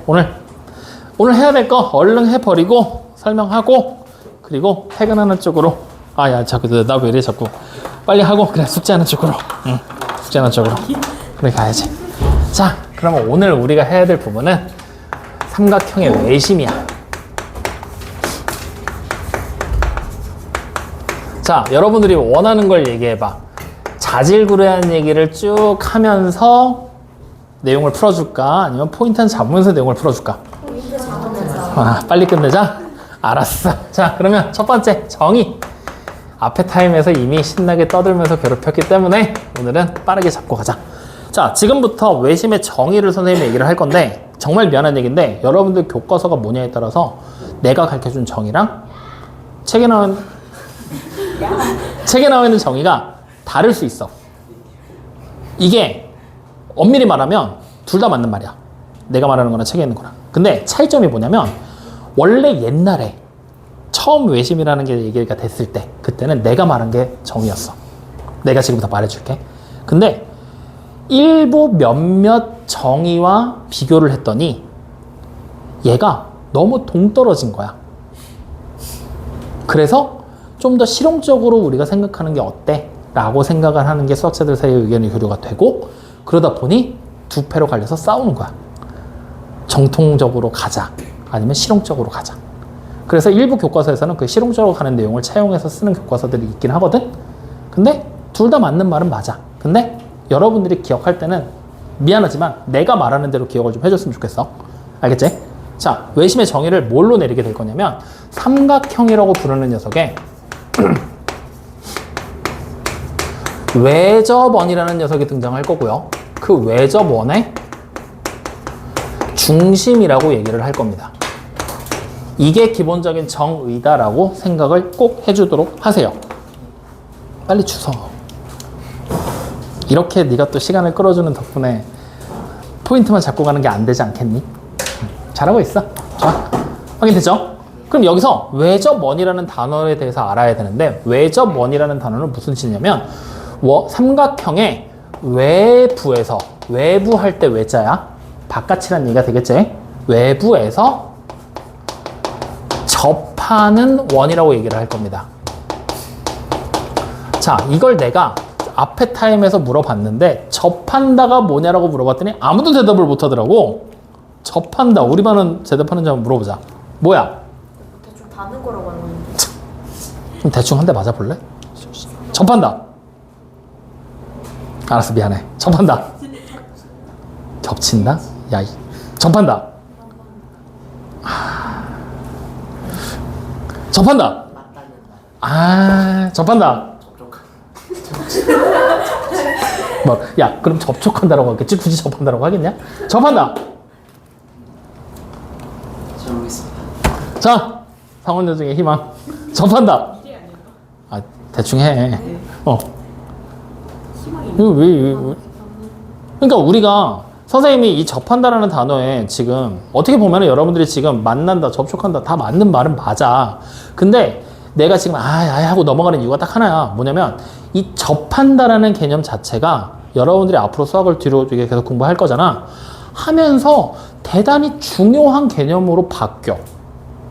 오늘 해야 될 거 얼른 해버리고 설명하고 그리고 퇴근하는 쪽으로 야 자꾸 나 왜 이래 자꾸 빨리 하고 그래 숙제하는 쪽으로 숙제하는 쪽으로 그래 가야지. 자 그러면 오늘 우리가 해야 될 부분은 삼각형의 외심이야. 자 여러분들이 원하는 걸 얘기해봐. 자질구레한 얘기를 쭉 하면서 내용을 풀어줄까? 아니면 포인트는 잡으면서 내용을 풀어줄까? 포인트 잡으면서. 빨리 끝내자? 알았어. 자 그러면 첫 번째 정의. 앞에 타임에서 이미 신나게 떠들면서 괴롭혔기 때문에 오늘은 빠르게 잡고 가자. 자 지금부터 외심의 정의를 선생님이 얘기를 할 건데 정말 미안한 얘기인데 여러분들 교과서가 뭐냐에 따라서 내가 가르쳐준 정의랑 책에 나와 있는 정의가 다를 수 있어. 이게 엄밀히 말하면 둘 다 맞는 말이야. 내가 말하는 거나 책에 있는 거랑. 근데 차이점이 뭐냐면 원래 옛날에 처음 외심이라는 게 얘기가 됐을 때 그때는 내가 말한 게 정의였어. 내가 지금부터 말해줄게. 근데 일부 몇몇 정의와 비교를 했더니 얘가 너무 동떨어진 거야. 그래서 좀 더 실용적으로 우리가 생각하는 게 어때? 라고 생각을 하는 게 수학자들 사이의 의견이 교류가 되고 그러다 보니 두 패로 갈려서 싸우는 거야. 정통적으로 가자 아니면 실용적으로 가자. 그래서 일부 교과서에서는 그 실용적으로 가는 내용을 차용해서 쓰는 교과서들이 있긴 하거든. 근데 둘 다 맞는 말은 맞아. 근데 여러분들이 기억할 때는 미안하지만 내가 말하는 대로 기억을 좀 해줬으면 좋겠어. 알겠지? 자, 외심의 정의를 뭘로 내리게 될 거냐면 삼각형이라고 부르는 녀석에 외접원이라는 녀석이 등장할 거고요. 그 외접원의 중심이라고 얘기를 할 겁니다. 이게 기본적인 정의다라고 생각을 꼭 해주도록 하세요. 빨리 주워. 이렇게 네가 또 시간을 끌어주는 덕분에 포인트만 잡고 가는 게 안 되지 않겠니? 잘하고 있어. 좋아. 확인됐죠? 그럼 여기서 외접원이라는 단어에 대해서 알아야 되는데 외접원이라는 단어는 무슨 뜻이냐면 삼각형의 외부에서 외부 할 때 외자야. 바깥이라는 얘기가 되겠지? 외부에서 접하는 원이라고 얘기를 할 겁니다. 자, 이걸 내가 앞에 타임에서 물어봤는데 접한다가 뭐냐라고 물어봤더니 아무도 대답을 못 하더라고. 접한다. 우리 반은 대답하는지 한번 물어보자. 뭐야? 대충 다는 거라고 하는 건데. 좀 대충 한 대 맞아볼래? 접한다. 알았어, 미안해. 접한다. 겹친다? 야, 접한다. 접한다. 접한다. 뭐, 야, 그럼 접촉한다라고 하겠지? 굳이 접한다라고 하겠냐? 접한다. 자, 상원여중의 희망. 접한다. 대충 해. 그러니까 우리가 선생님이 이 접한다라는 단어에 지금 어떻게 보면 여러분들이 지금 만난다, 접촉한다 다 맞는 말은 맞아. 근데 내가 지금 하고 넘어가는 이유가 딱 하나야. 뭐냐면 이 접한다라는 개념 자체가 여러분들이 앞으로 수학을 뒤로 계속 공부할 거잖아. 하면서 대단히 중요한 개념으로 바뀌어.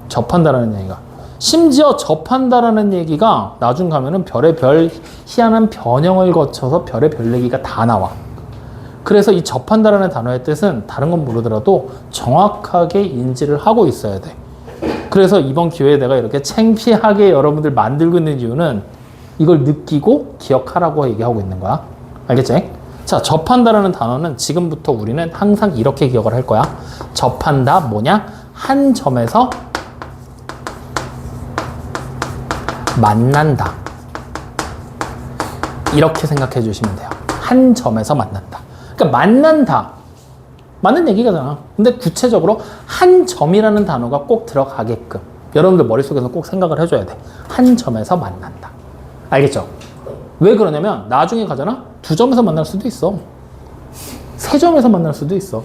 접한다라는 얘기가. 심지어 접한다라는 얘기가 나중 가면은 별의 별 희한한 변형을 거쳐서 별의 별 얘기가 다 나와. 그래서 이 접한다라는 단어의 뜻은 다른 건 모르더라도 정확하게 인지를 하고 있어야 돼. 그래서 이번 기회에 내가 이렇게 창피하게 여러분들 만들고 있는 이유는 이걸 느끼고 기억하라고 얘기하고 있는 거야. 알겠지? 자, 접한다라는 단어는 지금부터 우리는 항상 이렇게 기억을 할 거야. 접한다 뭐냐? 한 점에서 만난다. 이렇게 생각해 주시면 돼요. 한 점에서 만난다. 그러니까 만난다. 맞는 얘기가잖아. 근데 구체적으로 한 점이라는 단어가 꼭 들어가게끔 여러분들 머릿속에서 꼭 생각을 해줘야 돼. 한 점에서 만난다. 알겠죠? 왜 그러냐면 나중에 가잖아? 두 점에서 만날 수도 있어. 세 점에서 만날 수도 있어.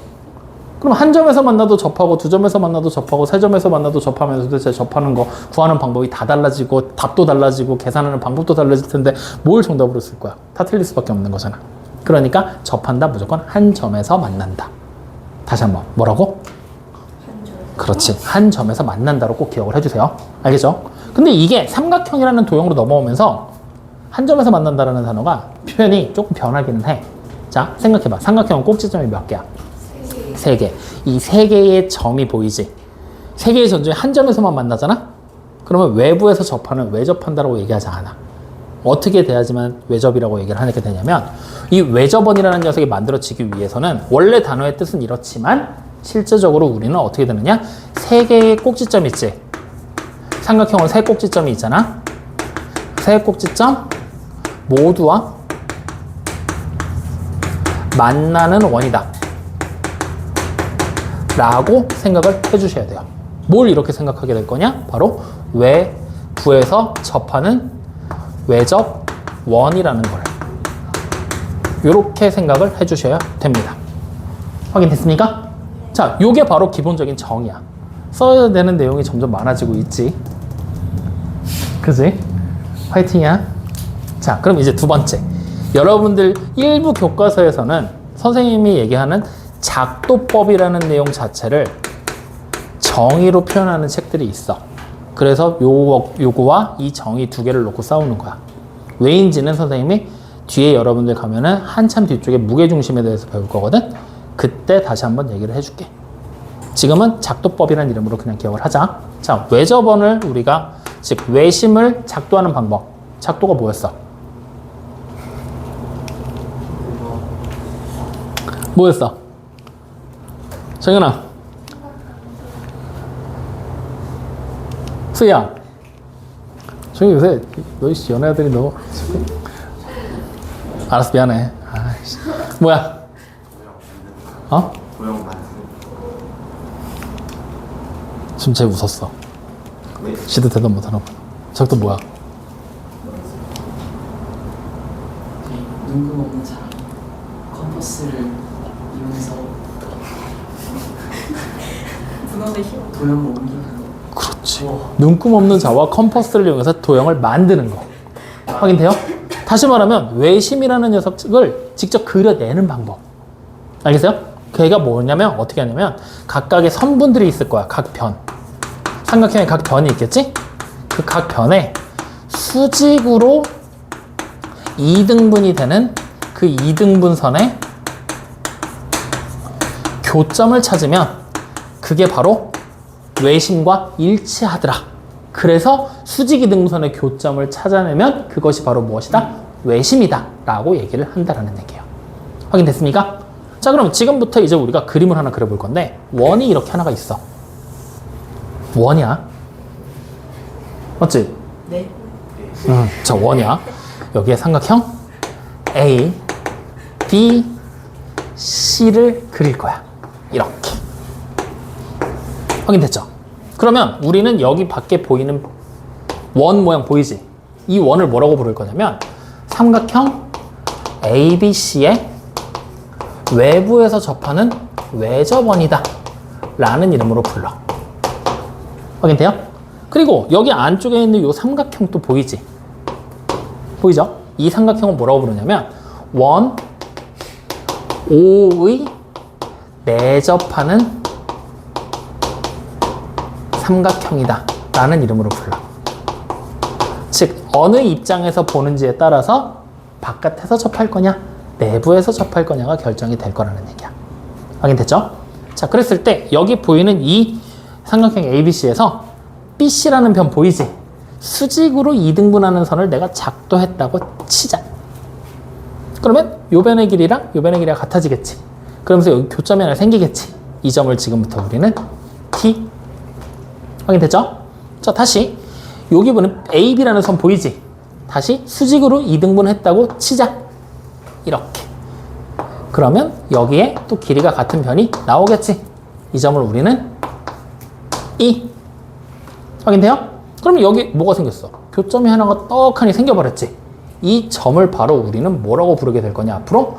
그럼 한 점에서 만나도 접하고 두 점에서 만나도 접하고 세 점에서 만나도 접하면서 도대체 접하는 거 구하는 방법이 다 달라지고 답도 달라지고 계산하는 방법도 달라질 텐데 뭘 정답으로 쓸 거야? 다 틀릴 수밖에 없는 거잖아. 그러니까 접한다 무조건 한 점에서 만난다. 다시 한번 뭐라고? 그렇지. 한 점에서 만난다로 꼭 기억을 해주세요. 알겠죠? 근데 이게 삼각형이라는 도형으로 넘어오면서 한 점에서 만난다라는 단어가 표현이 조금 변하기는 해. 자, 생각해봐. 삼각형은 꼭지점이 몇 개야? 세 개. 이 세 개의 점이 보이지? 세 개의 점 중에 한 점에서만 만나잖아? 그러면 외부에서 접하는 외접한다라고 얘기하지 않아. 어떻게 돼야지만 외접이라고 얘기를 하게 되냐면 이 외접원이라는 녀석이 만들어지기 위해서는 원래 단어의 뜻은 이렇지만 실제적으로 우리는 어떻게 되느냐? 세 개의 꼭지점 있지? 삼각형은 세 꼭지점이 있잖아? 세 꼭지점 모두와 만나는 원이다 라고 생각을 해주셔야 돼요. 뭘 이렇게 생각하게 될 거냐? 바로 외부에서 접하는 외접원이라는 걸 이렇게 생각을 해주셔야 됩니다. 확인됐습니까? 자, 요게 바로 기본적인 정의야. 써야 되는 내용이 점점 많아지고 있지. 그지? 화이팅이야. 자, 그럼 이제 두 번째. 여러분들 일부 교과서에서는 선생님이 얘기하는 작도법이라는 내용 자체를 정의로 표현하는 책들이 있어. 그래서 요거와 이 정의 두 개를 놓고 싸우는 거야. 왜인지는 선생님이 뒤에 여러분들 가면은 한참 뒤쪽에 무게중심에 대해서 배울 거거든. 그때 다시 한번 얘기를 해줄게. 지금은 작도법이라는 이름으로 그냥 기억을 하자. 자, 외접원을 우리가 즉 외심을 작도하는 방법. 작도가 뭐였어? 뭐였어? 정연아. 수희야. 저기 요새 너 연애하더니 너 알았어, 미안해. 아이씨. 뭐야? 어? 도형 만드는 지금 쟤 웃었어. 왜? 지도 대답 못하나 봐. 저것도 뭐야? 눈금 없는 사람이 컴퍼스를 이용해서 분원의 힘. 도형을 옮기는 거. 그렇지. 눈금 없는 자와 컴퍼스를 이용해서 도형을 만드는 거. 확인돼요? 다시 말하면 외심이라는 녀석을 직접 그려내는 방법. 알겠어요? 걔가 뭐냐면 어떻게 하냐면 각각의 선분들이 있을 거야. 각 변. 삼각형에 각 변이 있겠지? 그 각 변에 수직으로 2등분이 되는 그 2등분 선에 교점을 찾으면 그게 바로 외심과 일치하더라. 그래서 수직 2등분선의 교점을 찾아내면 그것이 바로 무엇이다? 외심이다 라고 얘기를 한다라는 얘기예요. 확인됐습니까? 자, 그럼 지금부터 이제 우리가 그림을 하나 그려볼 건데 원이 이렇게 하나가 있어. 원이야. 맞지? 네. 자, 원이야. 여기에 삼각형 A, B, C를 그릴 거야. 이렇게. 확인됐죠? 그러면 우리는 여기 밖에 보이는 원 모양 보이지? 이 원을 뭐라고 부를 거냐면 삼각형 ABC의 외부에서 접하는 외접원이다 라는 이름으로 불러. 확인돼요? 그리고 여기 안쪽에 있는 이 삼각형도 보이지? 보이죠? 이 삼각형은 뭐라고 부르냐면 원, O의 내접하는 삼각형이다 라는 이름으로 불러. 즉 어느 입장에서 보는지에 따라서 바깥에서 접할 거냐 내부에서 접할 거냐가 결정이 될 거라는 얘기야. 확인됐죠? 자, 그랬을 때 여기 보이는 이 삼각형 ABC에서 BC라는 변 보이지? 수직으로 2등분하는 선을 내가 작도했다고 치자. 그러면 요 변의 길이랑 요 변의 길이가 같아지겠지. 그러면서 여기 교점이 하나 생기겠지. 이 점을 지금부터 우리는 T. 확인됐죠? 자, 다시 여기 보는 AB라는 선 보이지? 다시 수직으로 2등분 했다고 치자. 이렇게. 그러면 여기에 또 길이가 같은 변이 나오겠지. 이 점을 우리는 E. 확인돼요? 그럼 여기 뭐가 생겼어? 교점이 하나가 떡하니 생겨버렸지. 이 점을 바로 우리는 뭐라고 부르게 될 거냐? 앞으로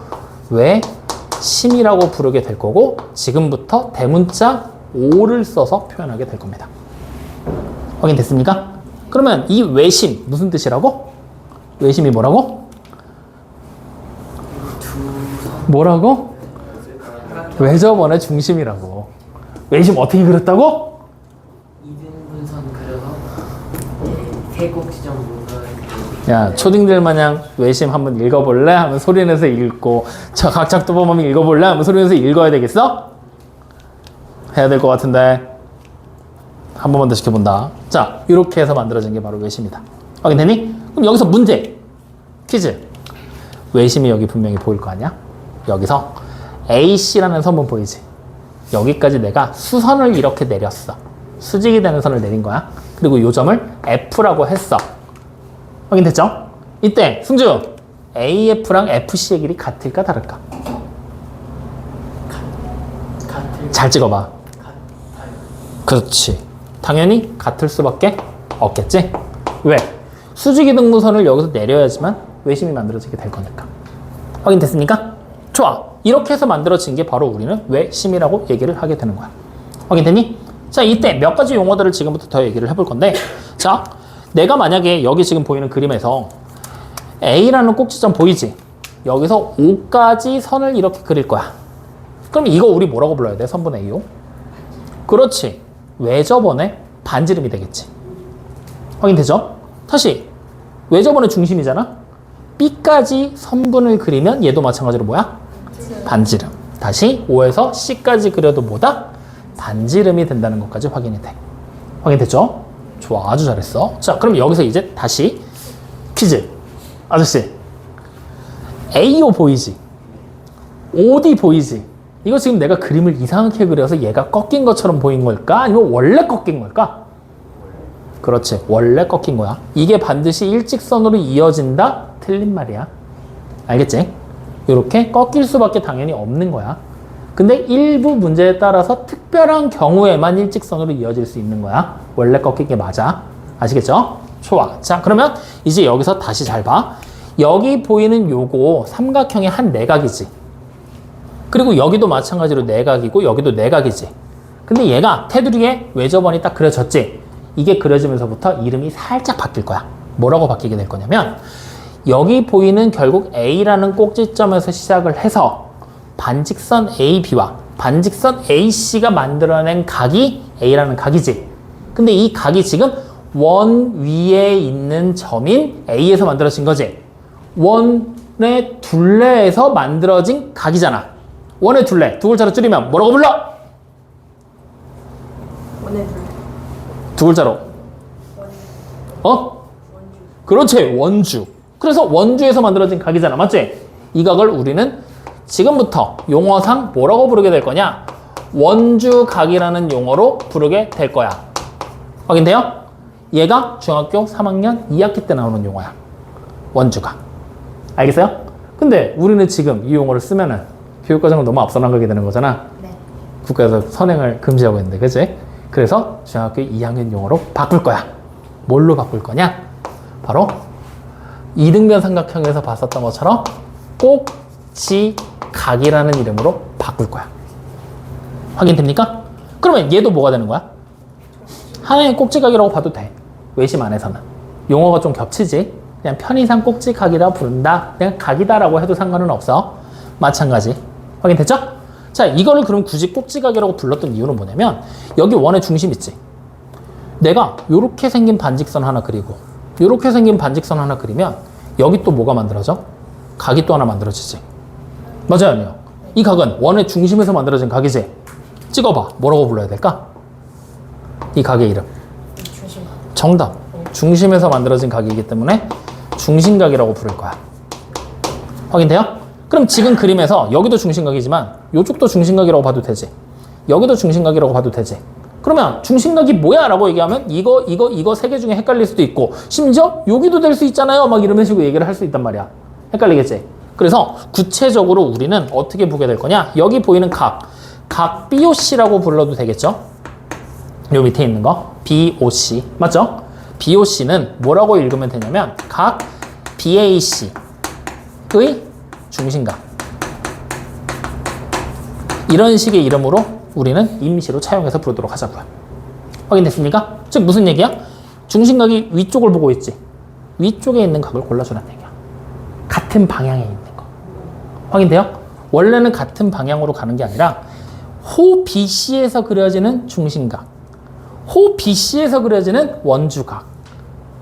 외심이라고 부르게 될 거고 지금부터 대문자 O를 써서 표현하게 될 겁니다. 확인됐습니까? 그러면 이 외심 무슨 뜻이라고? 외심이 뭐라고? 뭐라고? 외접원의 중심이라고. 외심 어떻게 그렸다고? 이등분선 그려서 세 꼭지점 모서리 야, 초딩들 마냥 외심 한번 읽어볼래? 하면 소리 내서 읽고, 자, 각 작도범 읽어볼래? 하면 소리 내서 읽어야 되겠어? 해야 될 것 같은데. 한 번만 더 시켜본다. 자, 이렇게 해서 만들어진 게 바로 외심이다. 확인되니? 그럼 여기서 문제. 퀴즈. 외심이 여기 분명히 보일 거 아니야? 여기서 AC라는 선분 보이지? 여기까지 내가 수선을 이렇게 내렸어. 수직이 되는 선을 내린 거야. 그리고 이 점을 F라고 했어. 확인됐죠? 이때 승주 AF랑 FC의 길이 같을까 다를까? 같을 잘 찍어봐. 같아요. 그렇지. 당연히 같을 수밖에 없겠지? 왜? 수직이 등분선을 여기서 내려야지만 외심이 만들어지게 될 거니까. 확인됐습니까? 좋아. 이렇게 해서 만들어진 게 바로 우리는 외심이라고 얘기를 하게 되는 거야. 확인됐니? 자, 이때 몇 가지 용어들을 지금부터 더 얘기를 해볼 건데, 자, 내가 만약에 여기 지금 보이는 그림에서 A라는 꼭지점 보이지? 여기서 O까지 선을 이렇게 그릴 거야. 그럼 이거 우리 뭐라고 불러야 돼? 선분 AO? 그렇지. 외접원의 반지름이 되겠지. 확인되죠? 다시 외접원의 중심이잖아? B까지 선분을 그리면 얘도 마찬가지로 뭐야? 반지름. 다시 O에서 C까지 그려도 뭐다? 반지름이 된다는 것까지 확인이 돼. 확인됐죠? 좋아, 아주 잘했어. 자, 그럼 여기서 이제 다시 퀴즈. 아저씨, AO 보이지? OD 보이지? 이거 지금 내가 그림을 이상하게 그려서 얘가 꺾인 것처럼 보인 걸까? 아니면 원래 꺾인 걸까? 그렇지, 원래 꺾인 거야. 이게 반드시 일직선으로 이어진다? 틀린 말이야. 알겠지? 이렇게 꺾일 수밖에 당연히 없는 거야. 근데 일부 문제에 따라서 특별한 경우에만 일직선으로 이어질 수 있는 거야. 원래 꺾인 게 맞아. 아시겠죠? 좋아. 자, 그러면 이제 여기서 다시 잘 봐. 여기 보이는 요거 삼각형의 한 내각이지. 그리고 여기도 마찬가지로 내각이고 여기도 내각이지. 근데 얘가 테두리에 외접원이 딱 그려졌지. 이게 그려지면서부터 이름이 살짝 바뀔 거야. 뭐라고 바뀌게 될 거냐면 여기 보이는 결국 A라는 꼭지점에서 시작을 해서 반직선 AB와 반직선 AC가 만들어낸 각이 A라는 각이지. 근데 이 각이 지금 원 위에 있는 점인 A에서 만들어진 거지. 원의 둘레에서 만들어진 각이잖아. 원의 둘레, 두 글자로 줄이면 뭐라고 불러? 원의 둘. 두 글자로. 어? 그렇지, 원주. 그래서 원주에서 만들어진 각이잖아. 맞지? 이 각을 우리는 지금부터 용어상 뭐라고 부르게 될 거냐? 원주각이라는 용어로 부르게 될 거야. 확인돼요? 얘가 중학교 3학년 2학기 때 나오는 용어야. 원주각. 알겠어요? 근데 우리는 지금 이 용어를 쓰면은 교육과정을 너무 앞서 나가게 되는 거잖아. 네. 국가에서 선행을 금지하고 있는데, 그치? 그래서 중학교 2학년 용어로 바꿀 거야. 뭘로 바꿀 거냐? 바로 이등변 삼각형에서 봤었던 것처럼 꼭지각이라는 이름으로 바꿀 거야. 확인됩니까? 그러면 얘도 뭐가 되는 거야? 하나의 꼭지각이라고 봐도 돼. 외심 안에서는. 용어가 좀 겹치지? 그냥 편의상 꼭지각이라 부른다. 그냥 각이다라고 해도 상관은 없어. 마찬가지. 확인됐죠? 자, 이거를 그럼 굳이 꼭지각이라고 불렀던 이유는 뭐냐면 여기 원의 중심 있지? 내가 요렇게 생긴 반직선 하나 그리고 요렇게 생긴 반직선 하나 그리면 여기 또 뭐가 만들어져? 각이 또 하나 만들어지지. 맞아요, 아니요? 이 각은 원의 중심에서 만들어진 각이지? 찍어봐. 뭐라고 불러야 될까? 이 각의 이름. 중심. 정답. 중심에서 만들어진 각이기 때문에 중심각이라고 부를 거야. 확인돼요? 그럼 지금 그림에서 여기도 중심각이지만 이쪽도 중심각이라고 봐도 되지. 여기도 중심각이라고 봐도 되지. 그러면 중심각이 뭐야? 라고 얘기하면 이거 세 개 중에 헷갈릴 수도 있고 심지어 여기도 될 수 있잖아요. 막 이런 식으로 얘기를 할 수 있단 말이야. 헷갈리겠지? 그래서 구체적으로 우리는 어떻게 보게 될 거냐? 여기 보이는 각 BOC라고 불러도 되겠죠? 요 밑에 있는 거 BOC 맞죠? BOC는 뭐라고 읽으면 되냐면 각 BAC의 중심각. 이런 식의 이름으로 우리는 임시로 차용해서 부르도록 하자고요. 확인됐습니까? 즉 무슨 얘기야? 중심각이 위쪽을 보고 있지. 위쪽에 있는 각을 골라주라는 얘기야. 같은 방향에 있는 거. 확인돼요? 원래는 같은 방향으로 가는 게 아니라 호 BC에서 그려지는 중심각, 호 BC에서 그려지는 원주각,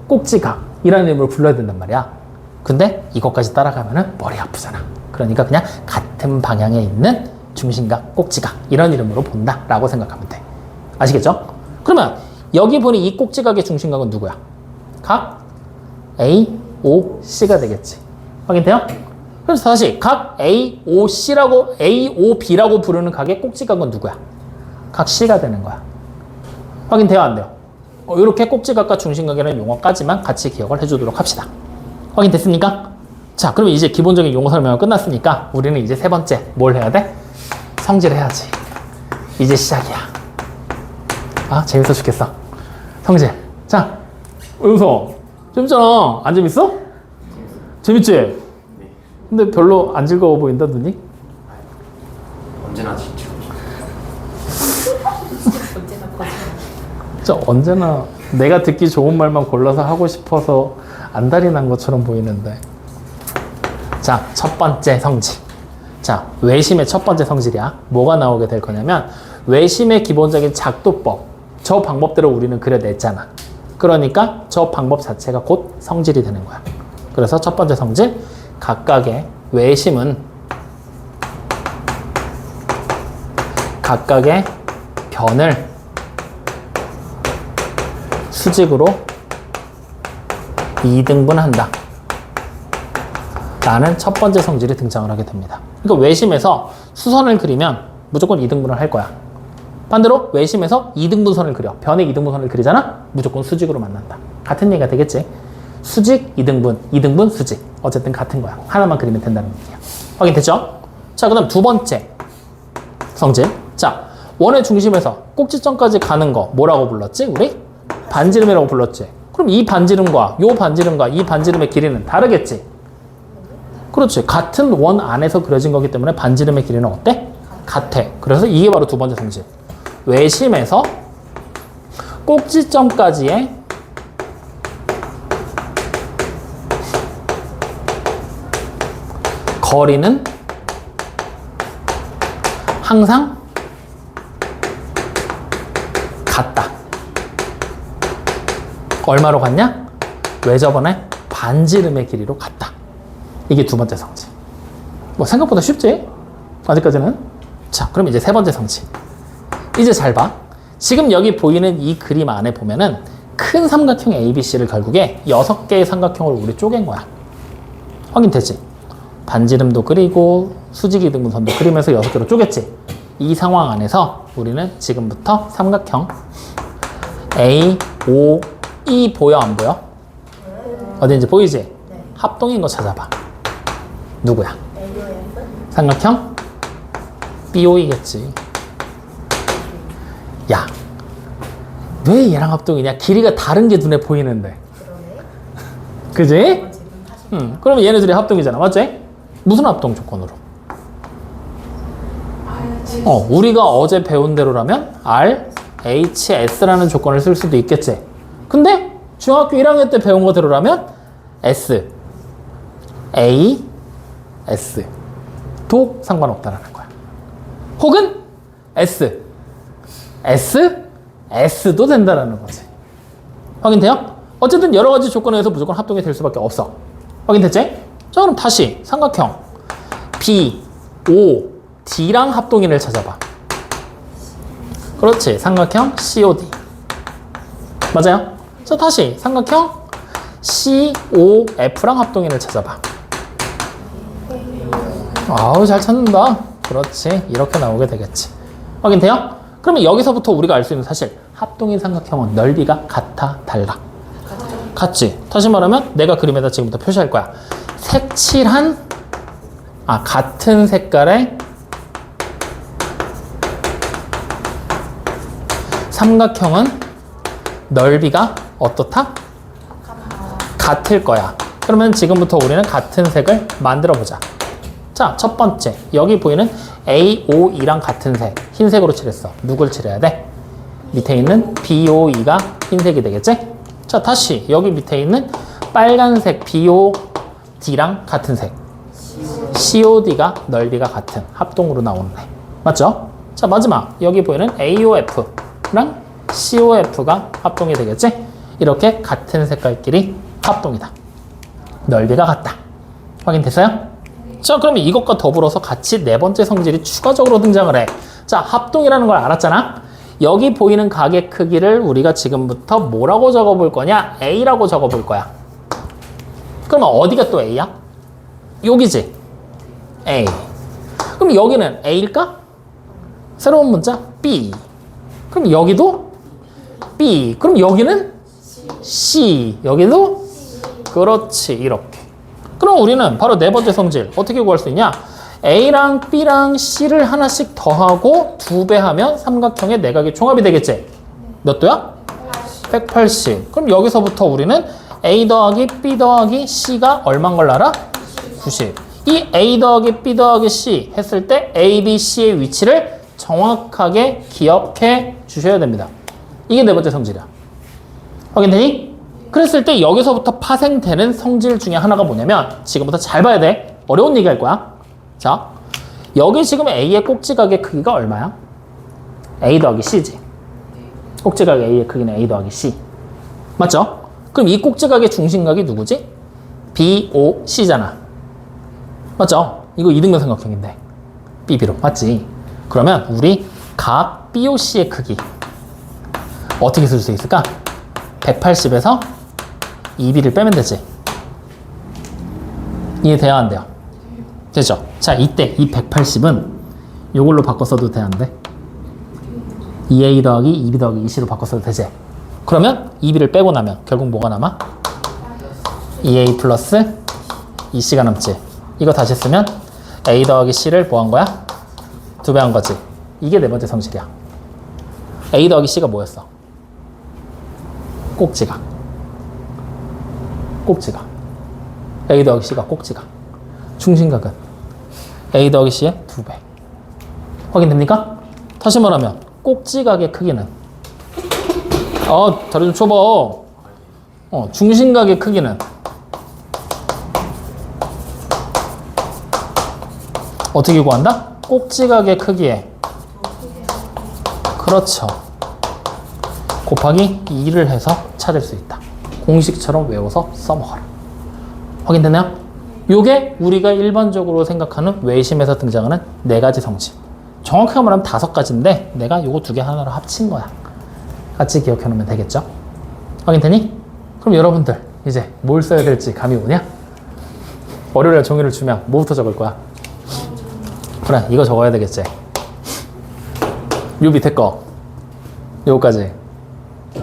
꼭지각이라는 이름으로 불러야 된단 말이야. 근데 이것까지 따라가면은 머리 아프잖아. 그러니까 그냥 같은 방향에 있는 중심각, 꼭지각 이런 이름으로 본다라고 생각하면 돼. 아시겠죠? 그러면 여기 보니 이 꼭지각의 중심각은 누구야? 각 AOC가 되겠지. 확인돼요? 그래서 다시 각 AOB라고 부르는 각의 꼭지각은 누구야? 각 C가 되는 거야. 확인돼요? 안 돼요? 이렇게 꼭지각과 중심각이라는 용어까지만 같이 기억을 해주도록 합시다. 확인됐습니까? 자, 그럼 이제 기본적인 용어 설명은 끝났으니까 우리는 이제 세 번째 뭘 해야 돼? 성질해야지. 이제 시작이야. 아, 재밌어 죽겠어. 성질. 자, 은서. 재밌잖아. 안 재밌어? 재밌지? 네. 근데 별로 안 즐거워 보인다, 눈이? 언제나 진짜. 언제나 거짓말. 진짜 언제나 내가 듣기 좋은 말만 골라서 하고 싶어서 안달이 난 것처럼 보이는데. 자, 첫 번째 성질. 자, 외심의 첫 번째 성질이야. 뭐가 나오게 될 거냐면 외심의 기본적인 작도법. 저 방법대로 우리는 그려냈잖아. 그러니까 저 방법 자체가 곧 성질이 되는 거야. 그래서 첫 번째 성질, 각각의 외심은 각각의 변을 수직으로 2등분한다. 라는 첫 번째 성질이 등장을 하게 됩니다. 그러니까 외심에서 수선을 그리면 무조건 2등분을 할 거야. 반대로 외심에서 2등분선을 그려. 변의 2등분선을 그리잖아? 무조건 수직으로 만난다. 같은 얘기가 되겠지? 수직, 2등분, 2등분, 수직. 어쨌든 같은 거야. 하나만 그리면 된다는 얘기야. 확인됐죠? 자, 그 다음 두 번째 성질. 자, 원의 중심에서 꼭지점까지 가는 거 뭐라고 불렀지? 우리? 반지름이라고 불렀지? 그럼 이 반지름과 요 반지름과 이 반지름의 길이는 다르겠지? 그렇지. 같은 원 안에서 그려진 거기 때문에 반지름의 길이는 어때? 같아. 그래서 이게 바로 두 번째 성질. 외심에서 꼭지점까지의 거리는 항상 같다. 얼마로 같냐? 외접원의 반지름의 길이로 같다. 이게 두 번째 성질. 뭐 생각보다 쉽지? 아직까지는. 자, 그럼 이제 세 번째 성질. 이제 잘 봐. 지금 여기 보이는 이 그림 안에 보면은 큰 삼각형 ABC를 결국에 6개의 삼각형으로 우리 쪼갠 거야. 확인되지? 반지름도 그리고 수직 이등분선도 그리면서 6개로 쪼갰지? 이 상황 안에서 우리는 지금부터 삼각형 A, O, E 보여 안 보여? 어딘지 보이지? 네. 합동인 거 찾아봐. 누구야? AOF? 삼각형 BO이겠지. 야, 왜 얘랑 합동이냐? 길이가 다른 게 눈에 보이는데. 그러네. 그지? 지금 사실 그러면 얘네들이 합동이잖아. 맞지? 무슨 합동 조건으로? 우리가 어제 배운 대로라면 R, H, S라는 조건을 쓸 수도 있겠지. 근데 중학교 1학년 때 배운 거대로라면 S, A, S도 상관없다라는 거야. 혹은 S, S도 된다라는 거지. 확인돼요? 어쨌든 여러 가지 조건에서 무조건 합동이 될 수밖에 없어. 확인됐지? 자, 그럼 다시 삼각형 B, O, D랑 합동인을 찾아봐. 그렇지. 삼각형 COD. 맞아요? 자, 다시 삼각형 COF랑 합동인을 찾아봐. 아우, 잘 찾는다. 그렇지. 이렇게 나오게 되겠지. 확인돼요? 그러면 여기서부터 우리가 알 수 있는 사실, 합동인 삼각형은 넓이가 같아, 달라? 같지. 다시 말하면 내가 그림에다 지금부터 표시할 거야. 같은 색깔의 삼각형은 넓이가 어떻다? 같을 거야. 그러면 지금부터 우리는 같은 색을 만들어 보자. 자, 첫 번째. 여기 보이는 AOE랑 같은 색. 흰색으로 칠했어. 누굴 칠해야 돼? 밑에 있는 BOE가 흰색이 되겠지? 자, 다시 여기 밑에 있는 빨간색 BOD랑 같은 색. COD가 넓이가 같은 합동으로 나오는 애. 맞죠? 자, 마지막. 여기 보이는 AOF랑 COF가 합동이 되겠지? 이렇게 같은 색깔끼리 합동이다. 넓이가 같다. 확인됐어요? 자, 그러면 이것과 더불어서 같이 네 번째 성질이 추가적으로 등장을 해. 자, 합동이라는 걸 알았잖아? 여기 보이는 각의 크기를 우리가 지금부터 뭐라고 적어볼 거냐? A라고 적어볼 거야. 그러면 어디가 또 A야? 여기지? A. 그럼 여기는 A일까? 새로운 문자 B. 그럼 여기도 B. 그럼 여기는 C. 여기도 그렇지. 이렇게. 그럼 우리는 바로 네 번째 성질 어떻게 구할 수 있냐? A랑 B랑 C를 하나씩 더하고 2배 하면 삼각형의 내각의 총합이 되겠지? 몇 도야? 180. 그럼 여기서부터 우리는 A 더하기 B 더하기 C가 얼마인 걸 알아? 90. 이 A 더하기 B 더하기 C 했을 때 A, B, C의 위치를 정확하게 기억해 주셔야 됩니다. 이게 네 번째 성질이야. 확인되니? 그랬을 때 여기서부터 파생되는 성질 중에 하나가 뭐냐면 지금부터 잘 봐야 돼. 어려운 얘기 할 거야. 자, 여기 지금 A의 꼭지각의 크기가 얼마야? A 더하기 C지. 꼭지각 A의 크기는 A 더하기 C. 맞죠? 그럼 이 꼭지각의 중심각이 누구지? BOC잖아. 맞죠? 이거 이등변 삼각형인데 BB로 맞지? 그러면 우리 각 BOC의 크기 어떻게 쓸 수 있을까? 180에서 2B를 빼면 되지. 이해돼요? 안 돼요? 되죠? 자, 이때 이 180은 이걸로 바꿔 써도 돼? 안 돼? 2A 더하기 2B 더하기 2C로 바꿔 써도 되지? 그러면 2B를 빼고 나면 결국 뭐가 남아? 2A 플러스 2C가 남지. 이거 다시 쓰면 A 더하기 C를 뭐 한 거야? 2배 한 거지. 이게 네 번째 성질이야. A 더하기 C가 뭐였어? 꼭지각. 꼭지각. A 더하기 C가 꼭지각. 중심각은 A 더하기 C의 2배. 확인됩니까? 다시 말하면 꼭지각의 크기는 다리 좀 쳐봐. 중심각의 크기는 어떻게 구한다? 꼭지각의 크기에 그렇죠. 곱하기 2를 해서 찾을 수 있다. 공식처럼 외워서 써먹어라. 확인되나요? 요게 우리가 일반적으로 생각하는 외심에서 등장하는 네 가지 성질. 정확하게 말하면 5가지인데 내가 요거 2개 하나로 합친 거야. 같이 기억해 놓으면 되겠죠? 확인되니? 그럼 여러분들 이제 뭘 써야 될지 감이 오냐? 월요일에 종이를 주면 뭐부터 적을 거야? 그래, 이거 적어야 되겠지. 요 밑에 거 요거까지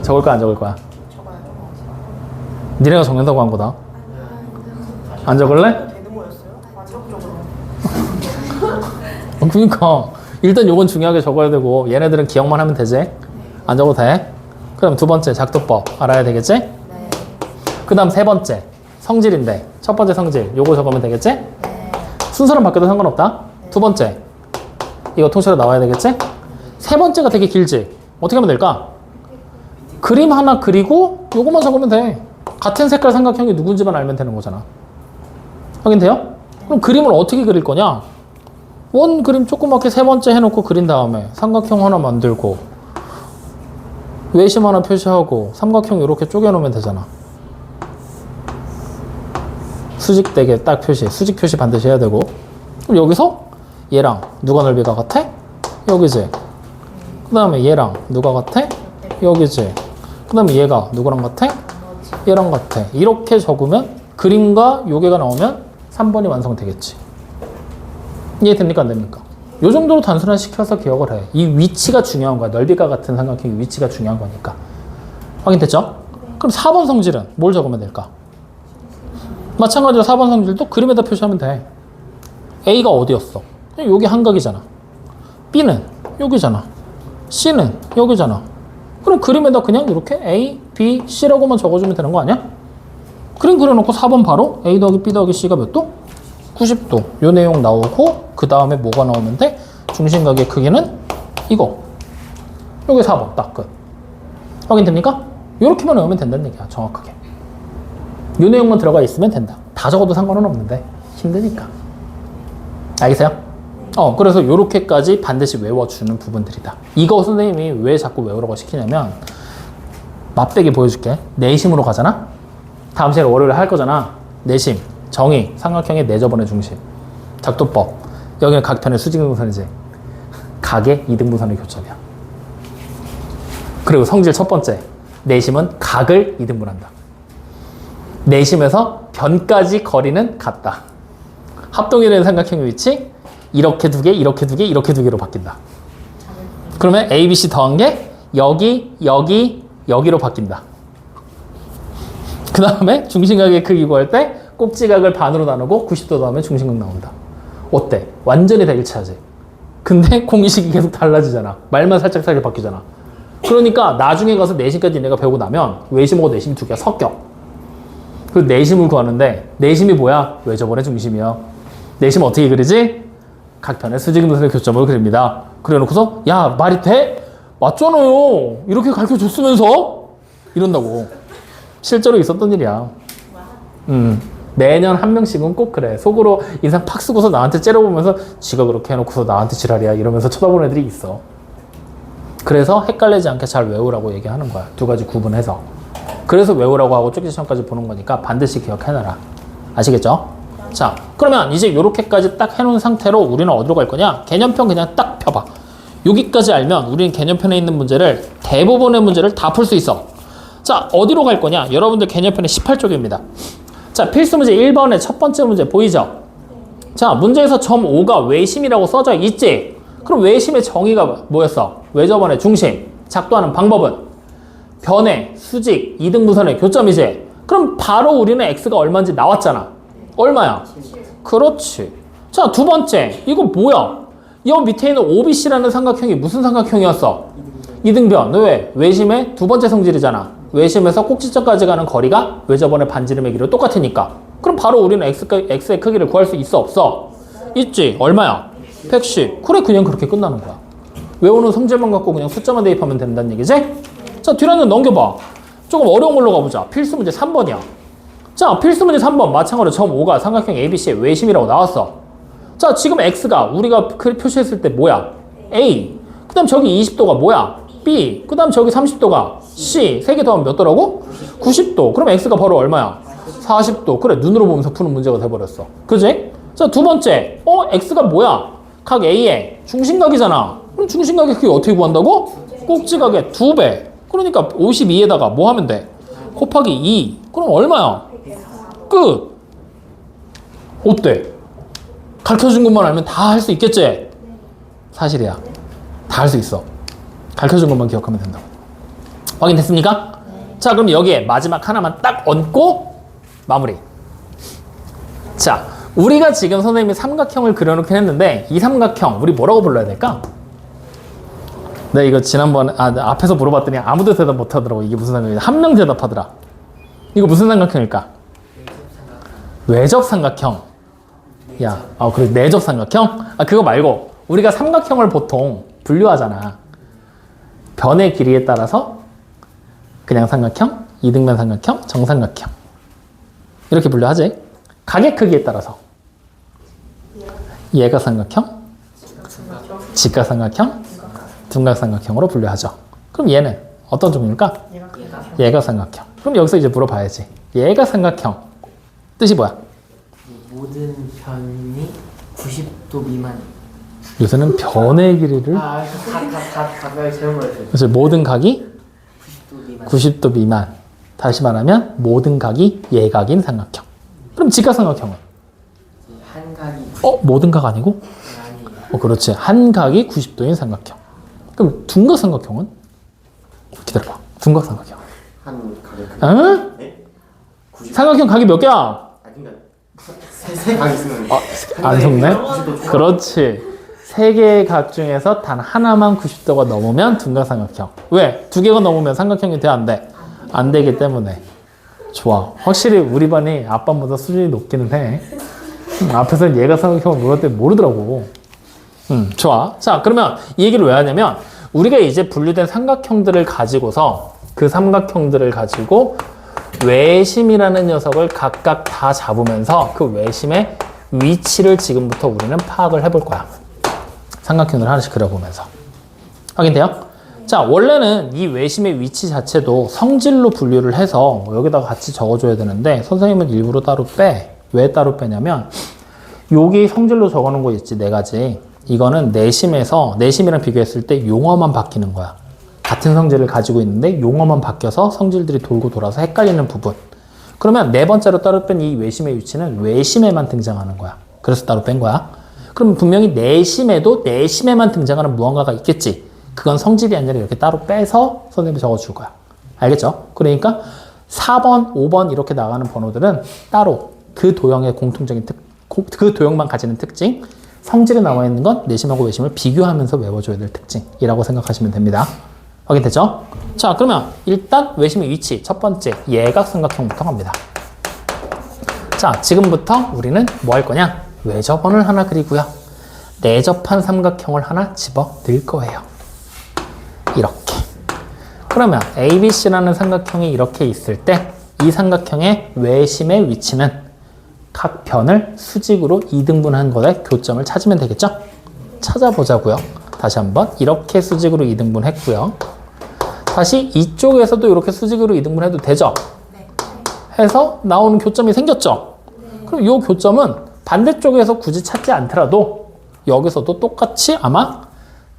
적을 거야 안 적을 거야? 니네가 적는다고 한 거다. 안 적을래? 되는 거였어요? 완벽적으로. 그러니까 일단 요건 중요하게 적어야 되고 얘네들은 기억만 하면 되지. 안 적어도 돼. 그럼 두 번째 작도법 알아야 되겠지? 네. 그 다음 세 번째 성질인데 첫 번째 성질 요거 적으면 되겠지? 네. 순서는 바뀌어도 상관없다. 두 번째 이거 통째로 나와야 되겠지? 세 번째가 되게 길지? 어떻게 하면 될까? 그림 하나 그리고 요것만 적으면 돼. 같은 색깔 삼각형이 누군지만 알면 되는 거잖아. 확인돼요? 그럼 그림을 어떻게 그릴 거냐? 원 그림 조그맣게 세 번째 해놓고 그린 다음에 삼각형 하나 만들고 외심 하나 표시하고 삼각형 이렇게 쪼개놓으면 되잖아. 수직되게 딱 표시, 수직 표시 반드시 해야 되고. 그럼 여기서 얘랑 누가 넓이가 같아? 여기지. 그 다음에 얘랑 누가 같아? 여기지. 그 다음에 얘가 누구랑 같아? 얘랑 같아. 이렇게 적으면 그림과 요게가 나오면 3번이 완성되겠지. 이해됩니까? 안 됩니까? 요 정도로 단순화시켜서 기억을 해. 이 위치가 중요한 거야. 넓이가 같은 삼각형의 위치가 중요한 거니까. 확인됐죠? 그럼 4번 성질은 뭘 적으면 될까? 마찬가지로 4번 성질도 그림에다 표시하면 돼. A가 어디였어? 여기 한각이잖아. B는 여기잖아. C는 여기잖아. 그럼 그림에다 그냥 이렇게 A, B, C라고만 적어주면 되는 거 아니야? 그림 그려놓고 4번 바로 A 더하기 B 더하기 C가 몇 도? 90도. 요 내용 나오고 그 다음에 뭐가 나오면 돼? 중심각의 크기는 이거. 요게 4번 딱 끝. 확인됩니까? 요렇게만 외우면 된다는 얘기야. 정확하게. 요 내용만 들어가 있으면 된다. 다 적어도 상관은 없는데 힘드니까. 알겠어요? 그래서 요렇게까지 반드시 외워주는 부분들이다. 이거 선생님이 왜 자꾸 외우라고 시키냐면, 맛배기 보여줄게. 내심으로 가잖아? 다음 시간에 월요일에 할 거잖아. 내심, 정의, 삼각형의 내저번의 중심, 작도법. 여기는 각편의 수직응분선이지. 각의 이등분선의 교점이야. 그리고 성질 첫 번째. 내심은 각을 이등분한다. 내심에서 변까지 거리는 같다. 합동이 되는 삼각형의 위치, 이렇게 두 개, 이렇게 두 개, 이렇게 두 개로 바뀐다. 그러면 A, B, C 더한 게 여기, 여기, 여기로 바뀐다. 그 다음에 중심각의 크기 구할 때 꼭지각을 반으로 나누고 90도 더하면 중심각 나온다. 어때? 완전히 다 일치하지? 근데 공식이 계속 달라지잖아. 말만 살짝 바뀌잖아. 그러니까 나중에 가서 내심까지 내가 배우고 나면 외심하고 내심이 두 개가 섞여. 그 내심을 구하는데 내심이 뭐야? 외접원의 중심이야. 내심 어떻게 그리지? 각편의 수직응분선의 교점으로 그립니다. 그래 놓고서 야 말이 돼? 맞잖아요. 이렇게 가르쳐줬으면서 이런다고. 실제로 있었던 일이야. 매년 한 명씩은 꼭 그래. 속으로 인상 팍 쓰고서 나한테 째려보면서 지가 그렇게 해놓고서 나한테 지랄이야 이러면서 쳐다보는 애들이 있어. 그래서 헷갈리지 않게 잘 외우라고 얘기하는 거야. 두 가지 구분해서. 그래서 외우라고 하고 쪽지 시험까지 보는 거니까 반드시 기억해놔라. 아시겠죠? 자, 그러면 이제 이렇게까지 딱 해놓은 상태로 우리는 어디로 갈 거냐? 개념편 그냥 딱 펴봐. 여기까지 알면 우리는 개념편에 있는 문제를, 대부분의 문제를 다 풀 수 있어. 자, 어디로 갈 거냐? 여러분들 개념편의 18쪽입니다. 자, 필수 문제 1번의 첫 번째 문제 보이죠? 자, 문제에서 점 5가 외심이라고 써져 있지? 그럼 외심의 정의가 뭐였어? 외접원의 중심. 작도하는 방법은 변의, 수직, 이등분선의 교점이지? 그럼 바로 우리는 x가 얼마인지 나왔잖아. 얼마야? 그렇지. 자, 두 번째. 이거 뭐야? 여 밑에 있는 OBC라는 삼각형이 무슨 삼각형이었어? 이등변. 왜? 외심의 두 번째 성질이잖아. 외심에서 꼭지점까지 가는 거리가 외접원의 반지름의 길이로 똑같으니까. 그럼 바로 우리는 x의 크기를 구할 수 있어? 없어? 있지. 얼마야? 110. 그래, 그냥 그렇게 끝나는 거야. 외우는 성질만 갖고 그냥 숫자만 대입하면 된다는 얘기지? 자, 뒤로는 넘겨봐. 조금 어려운 걸로 가보자. 필수 문제 3번이야. 자, 필수 문제 3번. 마찬가지로 점 5가 삼각형 ABC의 외심이라고 나왔어. 자, 지금 x가 우리가 표시했을 때 뭐야? A. 그 다음 저기 20도가 뭐야? B. 그 다음 저기 30도가 C. 3개 더하면 몇 도라고? 90도. 그럼 x가 바로 얼마야? 40도. 그래, 눈으로 보면서 푸는 문제가 돼버렸어. 그지? 자, 두 번째. x가 뭐야? 각 A의 중심각이잖아. 그럼 중심각의 크기 어떻게 구한다고? 꼭지각의 2배. 그러니까 52에다가 뭐 하면 돼? 곱하기 2. 그럼 얼마야? 끝. 어때? 가르쳐준 것만 알면 다 할 수 있겠지? 사실이야. 다 할 수 있어. 가르쳐준 것만 기억하면 된다고. 확인됐습니까? 자, 그럼 여기에 마지막 하나만 딱 얹고 마무리. 자, 우리가 지금 선생님이 삼각형을 그려놓긴 했는데 이 삼각형 우리 뭐라고 불러야 될까? 네, 이거 지난번에 앞에서 물어봤더니 아무도 대답 못하더라고. 이게 무슨 삼각형이냐. 한 명 대답하더라. 이거 무슨 삼각형일까? 외접 삼각형. 야, 그래, 내접 삼각형? 그거 말고 우리가 삼각형을 보통 분류하잖아. 변의 길이에 따라서 그냥 삼각형, 이등변 삼각형, 정삼각형 이렇게 분류하지. 각의 크기에 따라서 얘가 삼각형, 직각 삼각형, 둔각 삼각형으로 분류하죠. 그럼 얘는 어떤 종류일까? 얘가 삼각형. 그럼 여기서 이제 물어봐야지. 얘가 삼각형 뜻이 뭐야? 모든 변이 90도 미만. 요새는 변의 길이를 각각이 잘못 말했어요. 그래서 모든 각이 90도 미만. 90도 미만. 다시 말하면 모든 각이 예각인 삼각형. 그럼 직각 삼각형은? 한 각이 모든 각 아니고? 아니에요. 그렇지. 한 각이 90도인 삼각형. 그럼 둔각 삼각형은? 기다려봐. 둔각 삼각형. 한 가격. 응? 네? 90. 삼각형 각이 몇 개야? 그러니까 세 각이 있으면 안 속네? 그렇지. 세 개의 각 중에서 단 하나만 90도가 넘으면 둔각 삼각형. 왜? 두 개가 넘으면 삼각형이 돼? 안 돼? 안 되기 때문에. 좋아. 확실히 우리 반이 아빠보다 수준이 높기는 해. 앞에서는 얘가 삼각형을 물었을 때 모르더라고. 좋아. 자, 그러면 이 얘기를 왜 하냐면 우리가 이제 분류된 삼각형들을 가지고서 그 삼각형들을 가지고 외심이라는 녀석을 각각 다 잡으면서 그 외심의 위치를 지금부터 우리는 파악을 해볼 거야. 삼각형을 하나씩 그려보면서. 확인돼요? 자, 원래는 이 외심의 위치 자체도 성질로 분류를 해서 여기다가 같이 적어줘야 되는데 선생님은 일부러 따로 빼. 왜 따로 빼냐면 여기 성질로 적어놓은 거 있지, 네 가지. 이거는 내심에서 내심이랑 비교했을 때 용어만 바뀌는 거야. 같은 성질을 가지고 있는데 용어만 바뀌어서 성질들이 돌고 돌아서 헷갈리는 부분. 그러면 네 번째로 따로 뺀 이 외심의 위치는 외심에만 등장하는 거야. 그래서 따로 뺀 거야. 그럼 분명히 내심에도 내심에만 등장하는 무언가가 있겠지. 그건 성질이 아니라 이렇게 따로 빼서 선생님이 적어줄 거야. 알겠죠? 그러니까 4번, 5번 이렇게 나가는 번호들은 따로 그 도형의 공통적인 그 도형만 가지는 특징, 성질에 나와 있는 건 내심하고 외심을 비교하면서 외워줘야 될 특징이라고 생각하시면 됩니다. 확인됐죠? 자, 그러면 일단 외심의 위치 첫 번째 예각삼각형부터 갑니다. 자, 지금부터 우리는 뭐 할 거냐? 외접원을 하나 그리고요. 내접한 삼각형을 하나 집어 넣을 거예요. 이렇게. 그러면 ABC라는 삼각형이 이렇게 있을 때 이 삼각형의 외심의 위치는 각 변을 수직으로 2등분한 것의 교점을 찾으면 되겠죠? 찾아보자고요. 다시 한번 이렇게 수직으로 2등분 했고요. 다시 이쪽에서도 이렇게 수직으로 2등분 해도 되죠? 해서 나오는 교점이 생겼죠? 그럼 이 교점은 반대쪽에서 굳이 찾지 않더라도 여기서도 똑같이 아마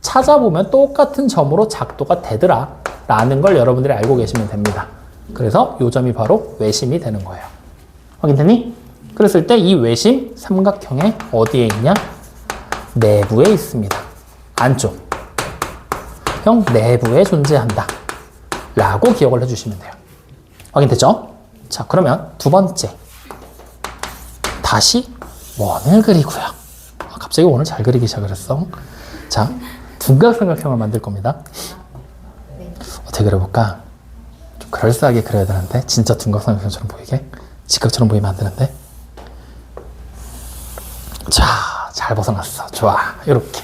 찾아보면 똑같은 점으로 작도가 되더라 라는 걸 여러분들이 알고 계시면 됩니다. 그래서 이 점이 바로 외심이 되는 거예요. 확인되니? 그랬을 때 이 외심 삼각형의 어디에 있냐? 내부에 있습니다. 안쪽. 형 내부에 존재한다 라고 기억을 해주시면 돼요. 확인됐죠? 자, 그러면 두 번째 다시 원을 그리고요. 갑자기 원을 잘 그리기 시작했어. 자, 둔각삼각형을 만들 겁니다. 어떻게 그려볼까? 좀 그럴싸하게 그려야 되는데 진짜 둔각삼각형처럼 보이게 직각처럼 보이면 안 되는데. 자, 잘 벗어났어. 좋아. 이렇게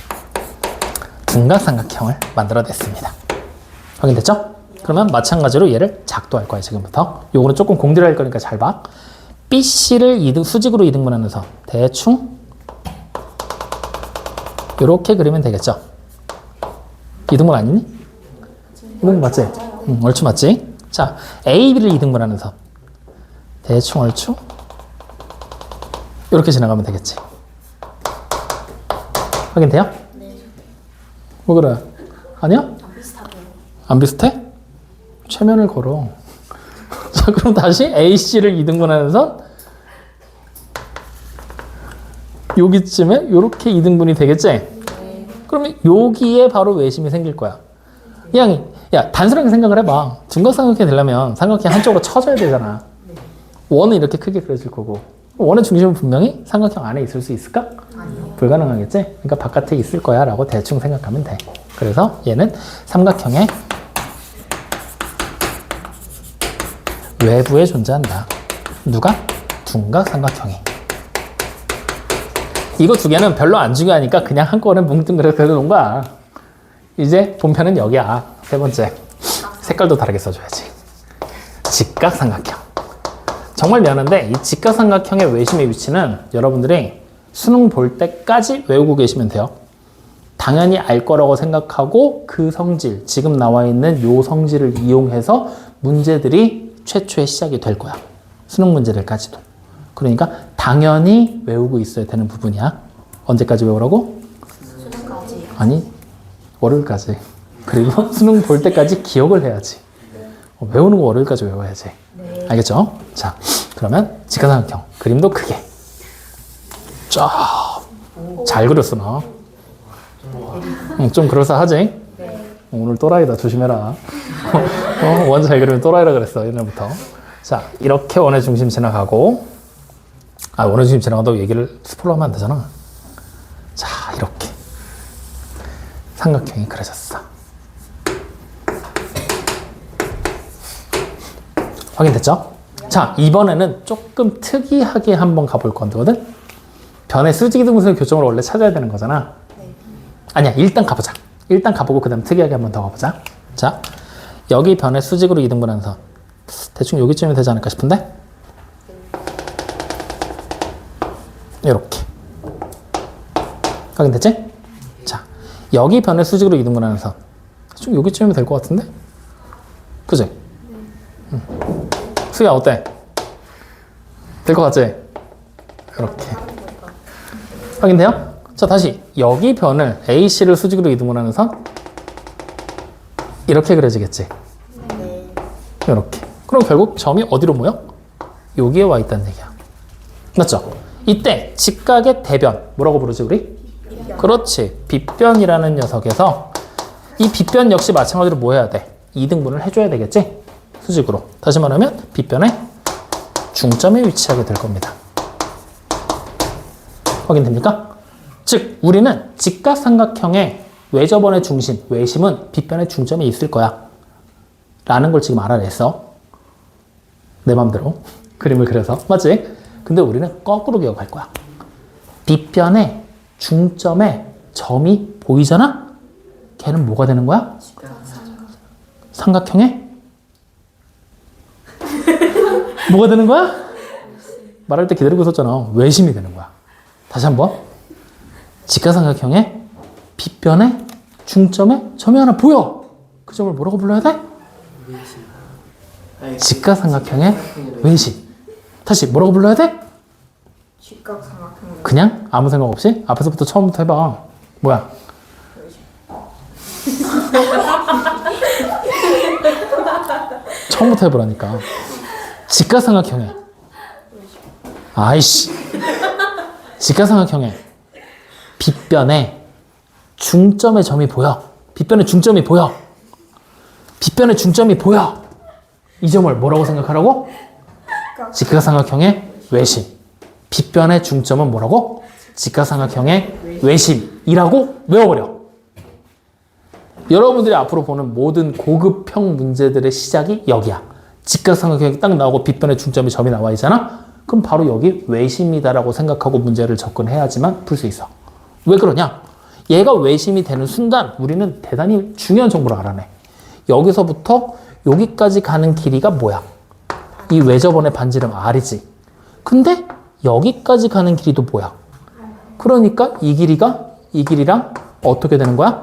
둔각삼각형을 만들어냈습니다. 확인됐죠? 그러면 마찬가지로 얘를 작도할 거야. 지금부터 요거는 조금 공들여 할 거니까 잘 봐. BC를 수직으로 2등분하는 선 대충 이렇게 그리면 되겠죠? 2등분 아니니? 2등분 맞지? 응, 얼추 맞지? 자, AB를 2등분하는 선 대충 얼추 이렇게 지나가면 되겠지? 확인돼요? 네. 뭐 그래? 아니야? 안 비슷하네요. 안 비슷해? 최면을 걸어. 자, 그럼 다시 AC를 2등분하는 선 여기쯤에 이렇게 2등분이 되겠지? 네. 그러면 여기에 바로 외심이 생길 거야. 그냥 야, 단순하게 생각을 해봐. 둔각삼각형이 되려면 삼각형 한쪽으로 쳐져야 되잖아. 원은 이렇게 크게 그려질 거고 원의 중심은 분명히 삼각형 안에 있을 수 있을까? 아니요. 불가능하겠지? 그러니까 바깥에 있을 거야 라고 대충 생각하면 돼. 그래서 얘는 삼각형의 외부에 존재한다. 누가? 둔각삼각형이. 이거 두 개는 별로 안 중요하니까 그냥 한꺼번에 뭉뚱그려 그려놓은 거야. 이제 본편은 여기야. 세 번째. 색깔도 다르게 써줘야지. 직각삼각형. 정말 미안한데 이 직각삼각형의 외심의 위치는 여러분들이 수능 볼 때까지 외우고 계시면 돼요. 당연히 알 거라고 생각하고 그 성질, 지금 나와 있는 요 성질을 이용해서 문제들이 최초에 시작이 될 거야. 수능 문제들까지도. 그러니까 당연히 외우고 있어야 되는 부분이야. 언제까지 외우라고? 수능까지. 아니, 월요일까지. 그리고 수능 볼 때까지 기억을 해야지. 외우는 거 월요일까지 외워야지. 네. 알겠죠? 자, 그러면 직각삼각형. 그림도 크게. 쫙. 잘 그렸어, 너. 응, 좀 그럴싸하지? 네. 오늘 또라이다. 조심해라. 원 잘 그리면 또라이라 그랬어, 옛날부터. 자, 이렇게 원의 중심 지나가고, 원의 중심 지나간다고 얘기를 스포로 하면 안 되잖아. 자, 이렇게. 삼각형이 그려졌어. 확인됐죠? 자, 이번에는 조금 특이하게 한번 가볼 건거든? 변의 수직이 등분선의 교점을 원래 찾아야 되는 거잖아. 네. 아니야, 일단 가보자. 일단 가보고 그 다음 특이하게 한번 더 가보자. 자, 여기 변의 수직으로 2등분한 선. 대충 여기쯤이 되지 않을까 싶은데? 이렇게. 확인됐지? 자, 여기 변의 수직으로 이등분하는 선. 좀 여기쯤이면 될 것 같은데? 그지? 수야 어때? 될 것 같지? 이렇게. 확인돼요? 자, 다시 여기 변을 AC를 수직으로 이등분하는 선. 이렇게 그려지겠지? 네. 이렇게. 그럼 결국 점이 어디로 모여? 여기에 와 있다는 얘기야. 맞죠? 이때 직각의 대변 뭐라고 부르지 우리? 그렇지. 빗변이라는 녀석에서 이 빗변 역시 마찬가지로 뭐 해야 돼? 이등분을 해줘야 되겠지? 수직으로. 다시 말하면 빗변의 중점에 위치하게 될 겁니다. 확인됩니까? 즉 우리는 직각삼각형의 외접원의 중심, 외심은 빗변의 중점에 있을 거야 라는 걸 지금 알아냈어. 내 맘대로 그림을 그려서. 맞지? 근데 우리는 거꾸로 기억할 거야. 빗변의 중점에 점이 보이잖아? 걔는 뭐가 되는 거야? 삼각형의 뭐가 되는 거야? 말할 때 기다리고 있었잖아. 외심이 되는 거야. 다시 한번. 직각삼각형의 빗변의 중점에 점이 하나 보여. 그 점을 뭐라고 불러야 돼? 직각삼각형의 외심. 다시 뭐라고 불러야 돼? 직각삼각형. 그냥 아무 생각 없이 앞에서부터 처음부터 해봐. 뭐야? 처음부터 해보라니까. 직각삼각형의 아이씨 직각삼각형의 빗변에 중점의 점이 보여. 빗변의 중점이 보여. 빗변의 중점이 보여. 이 점을 뭐라고 생각하라고? 직각삼각형의 외심. 빗변의 중점은 뭐라고? 직각삼각형의 외심이라고 외워버려. 여러분들이 앞으로 보는 모든 고급형 문제들의 시작이 여기야. 직각삼각형이 딱 나오고 빗변의 중점에 점이 나와 있잖아? 그럼 바로 여기 외심이다라고 생각하고 문제를 접근해야지만 풀 수 있어. 왜 그러냐? 얘가 외심이 되는 순간 우리는 대단히 중요한 정보를 알아내. 여기서부터 여기까지 가는 길이가 뭐야? 이 외접원의 반지름 R이지. 근데 여기까지 가는 길이도 뭐야? 그러니까 이 길이랑 어떻게 되는 거야?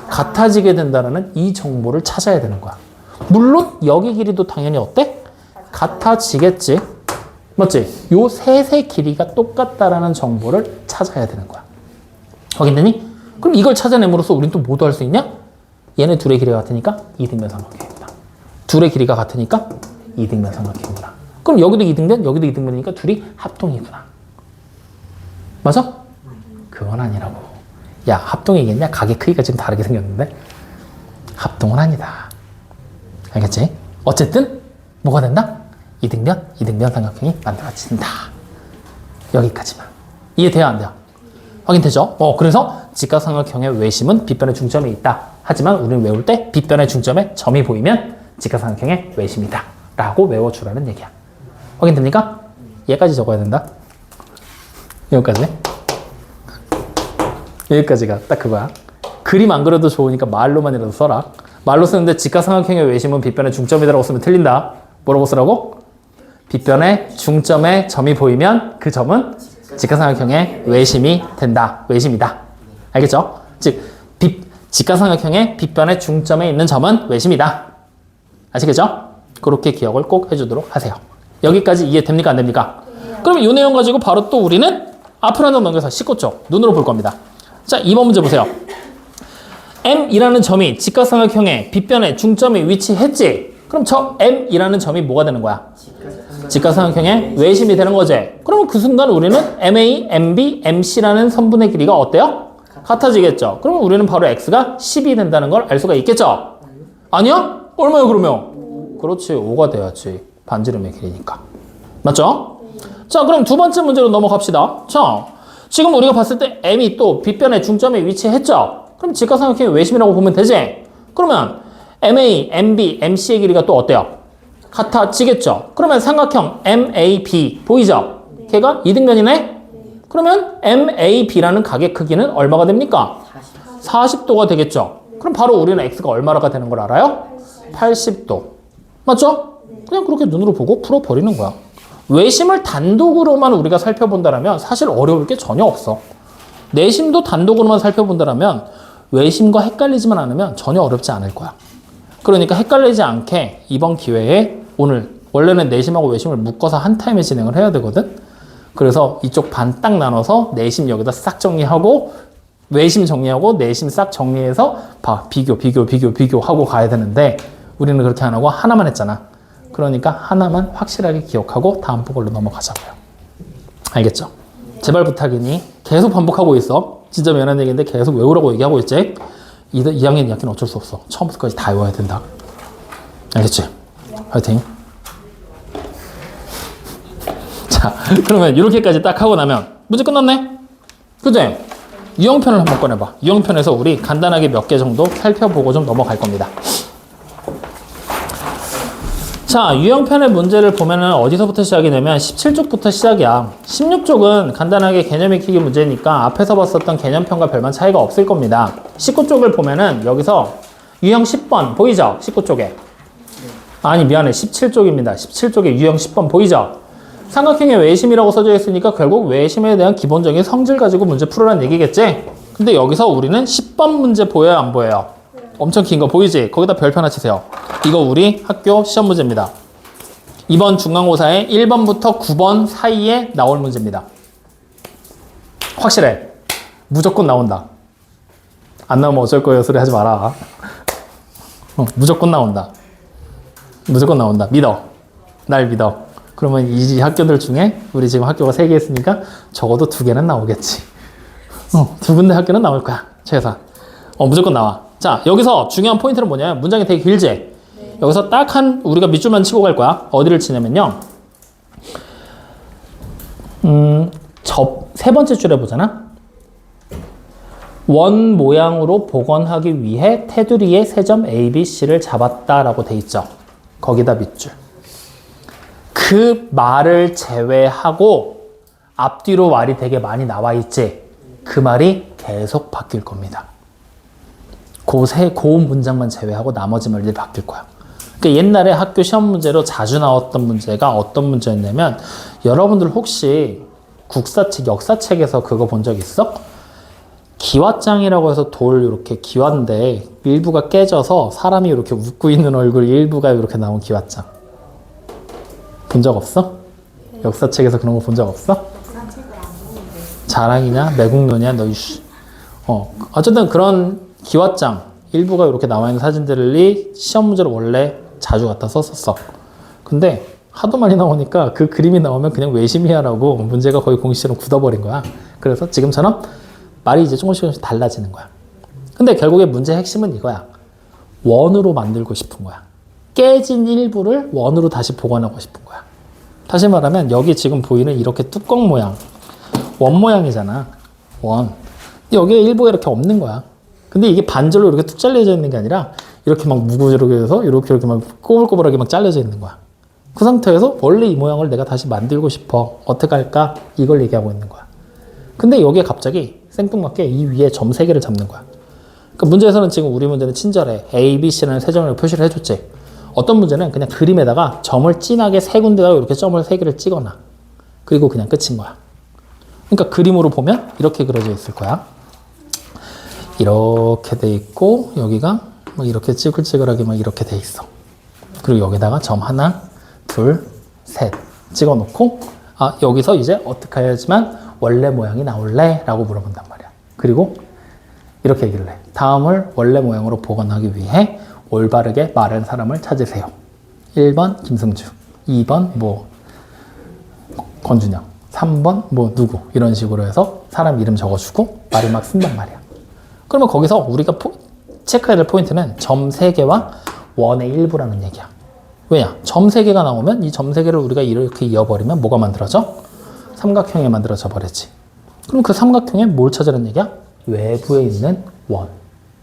같아지게 된다는 이 정보를 찾아야 되는 거야. 물론 여기 길이도 당연히 어때? 같아지겠지. 맞지? 요 셋의 길이가 똑같다라는 정보를 찾아야 되는 거야. 확인되니? 그럼 이걸 찾아냄으로써 우린 또 뭐도 할 수 있냐? 얘네 둘의 길이가 같으니까 이등변 삼각형이구나. 둘의 길이가 같으니까 이등변 삼각형이구나. 그럼 여기도 이등변, 여기도 이등변이니까 둘이 합동이구나. 맞아? 그건 아니라고. 야, 합동이겠냐? 각의 크기가 지금 다르게 생겼는데? 합동은 아니다. 알겠지? 어쨌든 뭐가 된다? 이등변 삼각형이 만들어진다. 여기까지만. 이해돼요? 안 돼요? 확인되죠? 그래서 직각삼각형의 외심은 빗변의 중점에 있다. 하지만 우리는 외울 때 빗변의 중점에 점이 보이면 직각삼각형의 외심이다 라고 외워주라는 얘기야. 확인됩니까? 얘까지 적어야 된다. 여기까지. 여기까지가 딱 그거야. 그림 안 그려도 좋으니까 말로만이라도 써라. 말로 쓰는데 직각삼각형의 외심은 빗변의 중점이다라고 쓰면 틀린다. 뭐라고 쓰라고? 빗변의 중점에 점이 보이면 그 점은 직각삼각형의 외심이 된다. 외심이다. 알겠죠? 즉 직각삼각형의 빗변의 중점에 있는 점은 외심이다. 아시겠죠? 그렇게 기억을 꼭 해주도록 하세요. 여기까지 이해됩니까? 안 됩니까? 그럼 이 내용 가지고 바로 또 우리는 앞으로 한번 넘겨서 19쪽 눈으로 볼 겁니다. 자, 2번 문제 보세요. M이라는 점이 직각삼각형의 빗변의 중점에 위치했지? 그럼 저 M이라는 점이 뭐가 되는 거야? 직각삼각형의 외심이 되는 거지. 그러면 그 순간 우리는 MA, MB, MC라는 선분의 길이가 어때요? 같아지겠죠. 그러면 우리는 바로 X가 10이 된다는 걸 알 수가 있겠죠? 아니야? 얼마야 그러면? 그렇지, 5가 돼야지. 반지름의 길이니까. 맞죠? 자, 그럼 두 번째 문제로 넘어갑시다. 자, 지금 우리가 봤을 때 M이 또 빗변의 중점에 위치했죠? 그럼 직각삼각형의 외심이라고 보면 되지? 그러면 MA, MB, MC의 길이가 또 어때요? 같아지겠죠? 그러면 삼각형 MAB 보이죠? 걔가 이등변이네? 그러면 MAB라는 각의 크기는 얼마가 됩니까? 40도가 되겠죠? 그럼 바로 우리는 X가 얼마가 되는 걸 알아요? 80도. 맞죠? 그냥 그렇게 눈으로 보고 풀어버리는 거야. 외심을 단독으로만 우리가 살펴본다면 사실 어려울 게 전혀 없어. 내심도 단독으로만 살펴본다면 외심과 헷갈리지만 않으면 전혀 어렵지 않을 거야. 그러니까 헷갈리지 않게 이번 기회에 오늘 원래는 내심하고 외심을 묶어서 한 타임에 진행을 해야 되거든. 그래서 이쪽 반 딱 나눠서 내심 여기다 싹 정리하고 외심 정리하고 내심 싹 정리해서 비교하고 가야 되는데 우리는 그렇게 안 하고 하나만 했잖아. 그러니까 하나만 확실하게 기억하고 다음 보걸로 넘어가자고요. 알겠죠? 제발 부탁이니 계속 반복하고 있어. 진짜 미안한 얘기인데 계속 외우라고 얘기하고 있지? 2학년 2학기는 어쩔 수 없어. 처음부터까지 다 외워야 된다. 알겠지? 화이팅. 자, 그러면 이렇게까지 딱 하고 나면 문제 끝났네? 그치? 유형편을 한번 꺼내봐. 유형편에서 우리 간단하게 몇 개 정도 살펴보고 좀 넘어갈 겁니다. 자, 유형편의 문제를 보면은 어디서부터 시작이 되면 17쪽부터 시작이야. 16쪽은 간단하게 개념 익히기 문제니까 앞에서 봤었던 개념편과 별반 차이가 없을 겁니다. 19쪽을 보면은 여기서 유형 10번 보이죠? 19쪽에. 아니, 미안해. 17쪽입니다. 17쪽에 유형 10번 보이죠? 삼각형의 외심이라고 써져 있으니까 결국 외심에 대한 기본적인 성질 가지고 문제 풀으라는 얘기겠지? 근데 여기서 우리는 10번 문제 보여요, 안 보여요? 엄청 긴 거 보이지? 거기다 별표 하나 치세요. 이거 우리 학교 시험 문제입니다. 이번 중간고사에 1번부터 9번 사이에 나올 문제입니다. 확실해. 무조건 나온다. 안 나오면 어쩔 거예요 소리 하지 마라. 무조건 나온다. 무조건 나온다. 믿어. 날 믿어. 그러면 이 학교들 중에 우리 지금 학교가 3개 있으니까 적어도 2개는 나오겠지. 2군데 학교는 나올 거야. 최소한. 무조건 나와. 자, 여기서 중요한 포인트는 뭐냐면 문장이 되게 길지? 네. 여기서 딱 우리가 밑줄만 치고 갈 거야. 어디를 치냐면요. 세 번째 줄에 보잖아. 원 모양으로 복원하기 위해 테두리에 세 점 A, B, C를 잡았다라고 돼 있죠. 거기다 밑줄. 그 말을 제외하고 앞뒤로 말이 되게 많이 나와 있지. 그 말이 계속 바뀔 겁니다. 그 문장만 제외하고 나머지 말들이 바뀔 거야. 그러니까 옛날에 학교 시험 문제로 자주 나왔던 문제가 어떤 문제였냐면 여러분들 혹시 국사책, 역사책에서 그거 본 적 있어? 기왓장이라고 해서 돌 이렇게 기왓인데 일부가 깨져서 사람이 이렇게 웃고 있는 얼굴 일부가 이렇게 나온 기왓장. 본 적 없어? 역사책에서 그런 거 본 적 없어? 자랑이냐? 매국노냐? 너 이씨. 어쨌든 그런 기왓장 일부가 이렇게 나와 있는 사진들이 시험 문제로 원래 자주 갖다 썼었어. 근데 하도 많이 나오니까 그 그림이 나오면 그냥 외심이야라고 문제가 거의 공식처럼 굳어버린 거야. 그래서 지금처럼 말이 이제 조금씩 달라지는 거야. 근데 결국에 문제의 핵심은 이거야. 원으로 만들고 싶은 거야. 깨진 일부를 원으로 다시 복원하고 싶은 거야. 다시 말하면 여기 지금 보이는 이렇게 뚜껑 모양 원 모양이잖아. 원. 근데 여기에 일부가 이렇게 없는 거야. 근데 이게 반절로 이렇게 툭 잘려져 있는 게 아니라 이렇게 막 무구지르게 해서 이렇게 막 꼬불꼬불하게 막 잘려져 있는 거야. 그 상태에서 원래 이 모양을 내가 다시 만들고 싶어. 어떻게 할까? 이걸 얘기하고 있는 거야. 근데 여기에 갑자기 생뚱맞게 이 위에 점 3개를 잡는 거야. 그러니까 문제에서는 지금 우리 문제는 친절해. A, B, C라는 세 점을 표시를 해줬지. 어떤 문제는 그냥 그림에다가 점을 진하게 3군데다가 이렇게 점을 3개를 찍어놔. 그리고 그냥 끝인 거야. 그러니까 그림으로 보면 이렇게 그려져 있을 거야. 이렇게 돼 있고 여기가 막 이렇게 찌글찌글하게 막 이렇게 돼 있어. 그리고 여기다가 점 하나, 둘, 셋 찍어 놓고 여기서 이제 어떻게 해야지만 원래 모양이 나올래? 라고 물어본단 말이야. 그리고 이렇게 얘기를 해. 다음을 원래 모양으로 복원하기 위해 올바르게 말하는 사람을 찾으세요. 1번 김승주, 2번 뭐 권준영, 3번 뭐 누구 이런 식으로 해서 사람 이름 적어주고 말을 막 쓴단 말이야. 그러면 거기서 우리가 체크해야 될 포인트는 점 3개와 원의 일부라는 얘기야. 왜냐? 점 3개가 나오면 이 점 3개를 우리가 이렇게 이어버리면 뭐가 만들어져? 삼각형이 만들어져 버리지. 그럼 그 삼각형에 뭘 찾으라는 얘기야? 외부에 있는 원.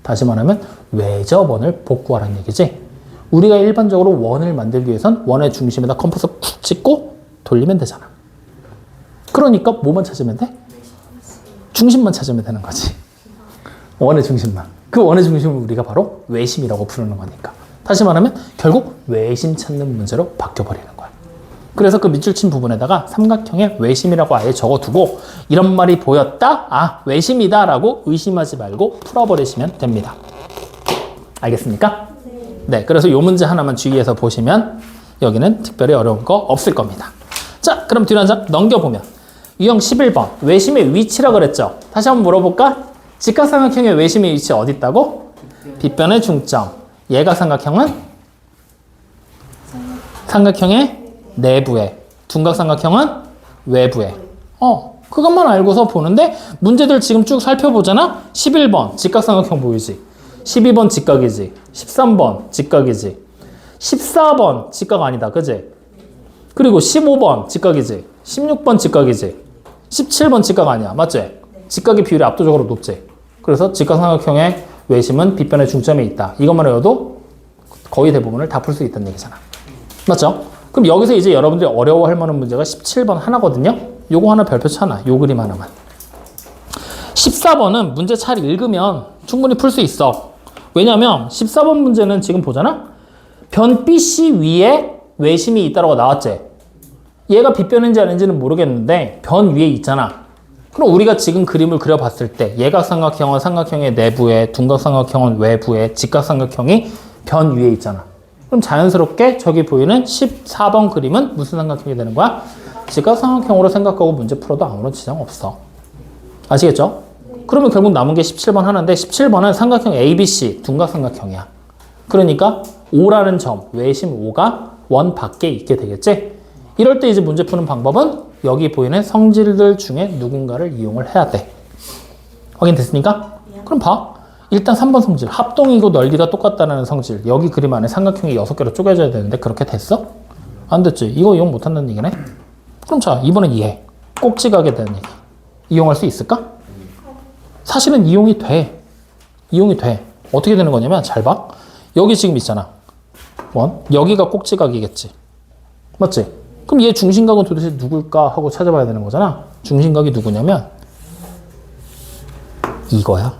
다시 말하면 외접원을 복구하라는 얘기지. 우리가 일반적으로 원을 만들기 위해선 원의 중심에다 컴퍼스 쿡 찍고 돌리면 되잖아. 그러니까 뭐만 찾으면 돼? 중심만 찾으면 되는 거지. 원의 중심만. 그 원의 중심을 우리가 바로 외심이라고 부르는 거니까. 다시 말하면 결국 외심 찾는 문제로 바뀌어버리는 거야. 그래서 그 밑줄 친 부분에다가 삼각형의 외심이라고 아예 적어두고 이런 말이 보였다? 아, 외심이다 라고 의심하지 말고 풀어버리시면 됩니다. 알겠습니까? 네, 그래서 이 문제 하나만 주의해서 보시면 여기는 특별히 어려운 거 없을 겁니다. 자, 그럼 뒤로 한 장 넘겨보면 유형 11번 외심의 위치라 그랬죠? 다시 한번 물어볼까? 직각삼각형의 외심의 위치 어디 있다고? 빗변의 중점. 얘가 삼각형은? 삼각형의 내부에. 둔각삼각형은 외부에. 그것만 알고서 보는데 문제들 지금 쭉 살펴보잖아? 11번 직각삼각형 보이지? 12번 직각이지? 13번 직각이지? 14번 직각 아니다. 그지? 그리고 15번 직각이지? 16번 직각이지? 17번 직각 아니야. 맞지? 직각의 비율이 압도적으로 높지? 그래서 직각삼각형의 외심은 빗변의 중점에 있다. 이것만 외워도 거의 대부분을 다 풀 수 있다는 얘기잖아. 맞죠? 그럼 여기서 이제 여러분들이 어려워할 만한 문제가 17번 하나거든요. 요거 하나 별표 쳐놔. 요 그림 하나만. 14번은 문제 잘 읽으면 충분히 풀 수 있어. 왜냐면 14번 문제는 지금 보잖아? 변 BC 위에 외심이 있다고 나왔지? 얘가 빗변인지 아닌지는 모르겠는데 변 위에 있잖아. 그럼 우리가 지금 그림을 그려봤을 때 예각삼각형은 삼각형의 내부에, 둔각삼각형은 외부에, 직각삼각형이 변 위에 있잖아. 그럼 자연스럽게 저기 보이는 14번 그림은 무슨 삼각형이 되는 거야? 직각삼각형으로 생각하고 문제 풀어도 아무런 지장 없어. 아시겠죠? 그러면 결국 남은 게 17번 하나인데 17번은 삼각형 ABC, 둔각삼각형이야. 그러니까 O라는 점, 외심 O가 원 밖에 있게 되겠지? 이럴 때 이제 문제 푸는 방법은 여기 보이는 성질들 중에 누군가를 이용을 해야 돼. 확인됐습니까? 그럼 봐. 일단 3번 성질. 합동이고 넓이가 똑같다는 성질. 여기 그림 안에 삼각형이 6개로 쪼개져야 되는데 그렇게 됐어? 안 됐지? 이거 이용 못한다는 얘기네? 그럼 자, 이번엔 이해. 꼭지각에 대한 얘기. 이용할 수 있을까? 사실은 이용이 돼. 이용이 돼. 어떻게 되는 거냐면 잘 봐. 여기 지금 있잖아. 여기가 꼭지각이겠지. 맞지? 그럼 얘 중심각은 도대체 누굴까 하고 찾아봐야 되는 거잖아. 중심각이 누구냐면 이거야.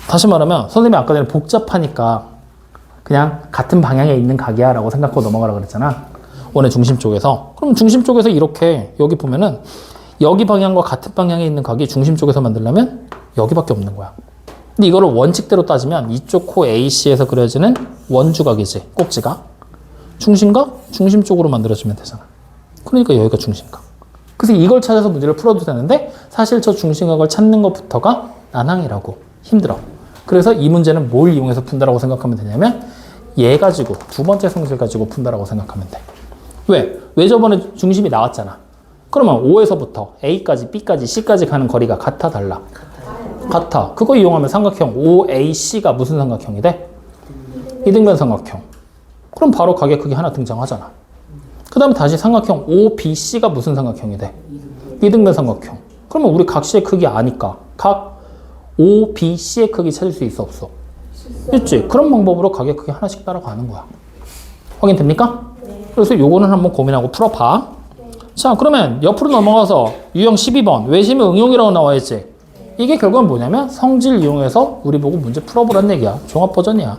다시 말하면 선생님이 아까 전에 복잡하니까 그냥 같은 방향에 있는 각이야 라고 생각하고 넘어가라 그랬잖아. 원의 중심 쪽에서. 그럼 중심 쪽에서 이렇게 여기 보면은 여기 방향과 같은 방향에 있는 각이 중심 쪽에서 만들려면 여기밖에 없는 거야. 근데 이거를 원칙대로 따지면 이쪽 코 AC에서 그려지는 원주각이지. 꼭지각. 중심각? 중심 쪽으로 만들어주면 되잖아. 그러니까 여기가 중심각. 그래서 이걸 찾아서 문제를 풀어도 되는데 사실 저 중심각을 찾는 것부터가 난항이라고. 힘들어. 그래서 이 문제는 뭘 이용해서 푼다라고 생각하면 되냐면 얘 가지고 두 번째 성질 가지고 푼다라고 생각하면 돼. 왜? 왜 저번에 중심이 나왔잖아. 그러면 O에서부터 A까지 B까지 C까지 가는 거리가 같아 달라? 같아. 그거 이용하면 삼각형 OAC가 무슨 삼각형이 돼? 이등변 삼각형. 그럼 바로 가게 크기 하나 등장하잖아. 그 다음에 다시 삼각형 OBC가 무슨 삼각형이 돼? 이등변 삼각형. 그러면 우리 각 C의 크기 아니까 각 OBC의 크기 찾을 수 있어 없어? 있지? 그런 방법으로 가게 크기 하나씩 따라가는 거야. 확인됩니까? 그래서 요거는 한번 고민하고 풀어봐. 자, 그러면 옆으로 넘어가서 유형 12번 외심의 응용이라고 나와있지? 이게 결국은 뭐냐면 성질 이용해서 우리 보고 문제 풀어보란 얘기야. 종합 버전이야.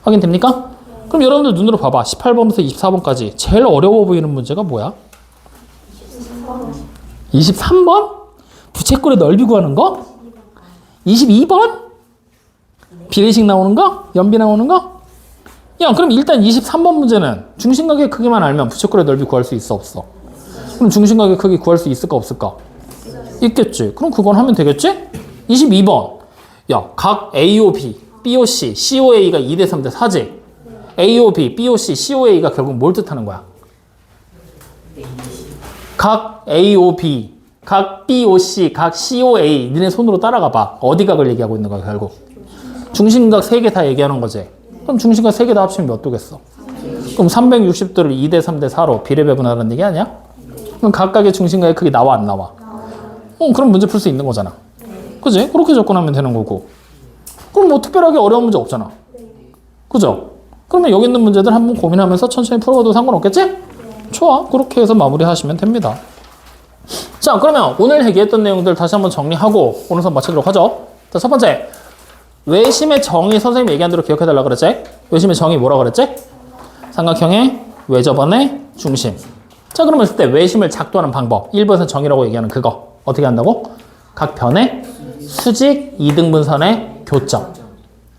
확인됩니까? 그럼 여러분들 눈으로 봐봐. 18번부터 24번까지 제일 어려워 보이는 문제가 뭐야? 23번? 부채꼴의 넓이 구하는 거? 22번? 비례식 나오는 거? 연비 나오는 거? 야, 그럼 일단 23번 문제는 중심각의 크기만 알면 부채꼴의 넓이 구할 수 있어 없어? 그럼 중심각의 크기 구할 수 있을까 없을까? 있겠지. 그럼 그건 하면 되겠지? 22번. 야, 각 AOB, BOC, COA가 2대 3대 4지? AOB, BOC, COA가 결국 뭘 뜻하는 거야? 각 AOB, 각 BOC, 각 COA 니네 손으로 따라가 봐. 어디 각을 얘기하고 있는 거야 결국? 중심각 3개 다 얘기하는 거지. 그럼 중심각 3개 다 합치면 몇 도겠어? 그럼 360도를 2대 3대 4로 비례배분하라는 얘기 아니야? 그럼 각각의 중심각의 크기 나와 안 나와? 그럼 문제 풀 수 있는 거잖아. 그지? 그렇게 접근하면 되는 거고. 그럼 뭐 특별하게 어려운 문제 없잖아. 그죠? 그러면 여기 있는 문제들 한번 고민하면서 천천히 풀어봐도 상관없겠지? 좋아. 그렇게 해서 마무리하시면 됩니다. 자, 그러면 오늘 얘기했던 내용들 다시 한번 정리하고 오늘 수업 마치도록 하죠. 자, 첫 번째. 외심의 정의 선생님이 얘기한 대로 기억해달라 그랬지? 외심의 정의 뭐라 그랬지? 삼각형의 외접원의 중심. 자, 그러면 있을 때 외심을 작도하는 방법. 1번에서 정의라고 얘기하는 그거. 어떻게 한다고? 각 변의 수직 이등분선의 교점.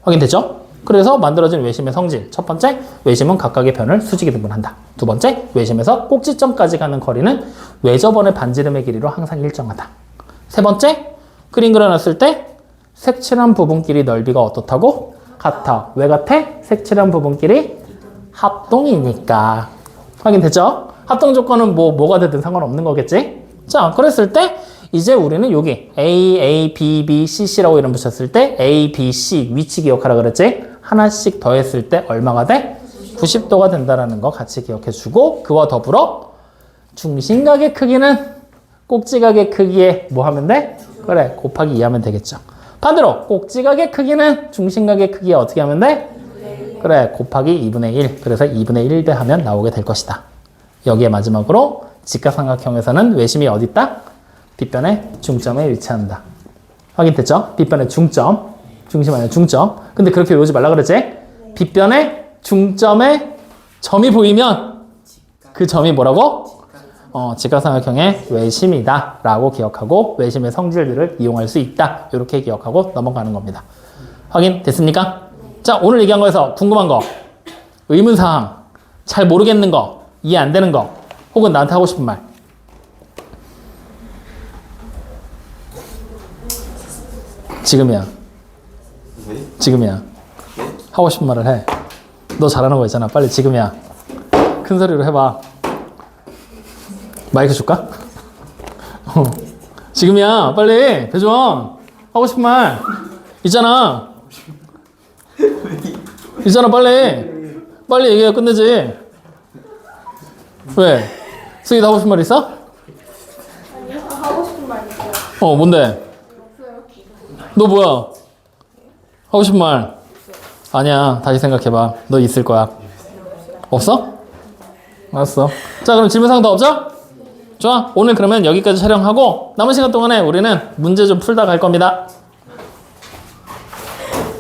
확인됐죠? 그래서 만들어진 외심의 성질. 첫 번째, 외심은 각각의 변을 수직 이등분한다. 두 번째, 외심에서 꼭지점까지 가는 거리는 외접원의 반지름의 길이로 항상 일정하다. 세 번째, 그림 그려놨을 때 색칠한 부분끼리 넓이가 어떻다고? 같아. 왜 같아? 색칠한 부분끼리 합동이니까. 확인됐죠? 합동 조건은 뭐가 되든 상관없는 거겠지? 자, 그랬을 때 이제 우리는 여기 A, B, B, C라고 이름 붙였을 때 A, B, C 위치 기억하라 그랬지? 하나씩 더했을 때 얼마가 돼? 90도가 된다는 거 같이 기억해 주고 그와 더불어 중심각의 크기는 꼭지각의 크기에 뭐 하면 돼? 그래, 곱하기 2 하면 되겠죠. 반대로 꼭지각의 크기는 중심각의 크기에 어떻게 하면 돼? 그래, 곱하기 2분의 1. 그래서 2분의 1대 하면 나오게 될 것이다. 여기에 마지막으로 직각삼각형에서는 외심이 어디 있다? 빗변의 중점에 위치한다. 확인됐죠? 빗변의 중점. 중심 아니라 중점. 근데 그렇게 외우지 말라 그랬지? 빗변의 중점에 점이 보이면 그 점이 뭐라고? 직각삼각형의 외심이다 라고 기억하고 외심의 성질들을 이용할 수 있다. 이렇게 기억하고 넘어가는 겁니다. 확인됐습니까? 자, 오늘 얘기한 거에서 궁금한 거, 의문사항, 잘 모르겠는 거, 이해 안 되는 거, 혹은 나한테 하고 싶은 말. 지금이야. 네? 지금이야. 하고 싶은 말을 해. 너 잘하는 거 있잖아. 빨리 지금이야. 큰 소리로 해봐. 마이크 줄까? 지금이야. 빨리. 배좀 하고 싶은 말 있잖아. 있잖아. 빨리. 빨리 얘기해 끝내지. 왜? 수희도 하고 싶은 말 있어? 아니요, 하고 싶은 말 있어요. 뭔데? 너 뭐야? 하고 싶은 말? 아니야. 다시 생각해봐. 너 있을 거야. 없어? 알았어. 자, 그럼 질문사항 더 없죠? 좋아. 오늘 그러면 여기까지 촬영하고 남은 시간 동안에 우리는 문제 좀 풀다 갈 겁니다.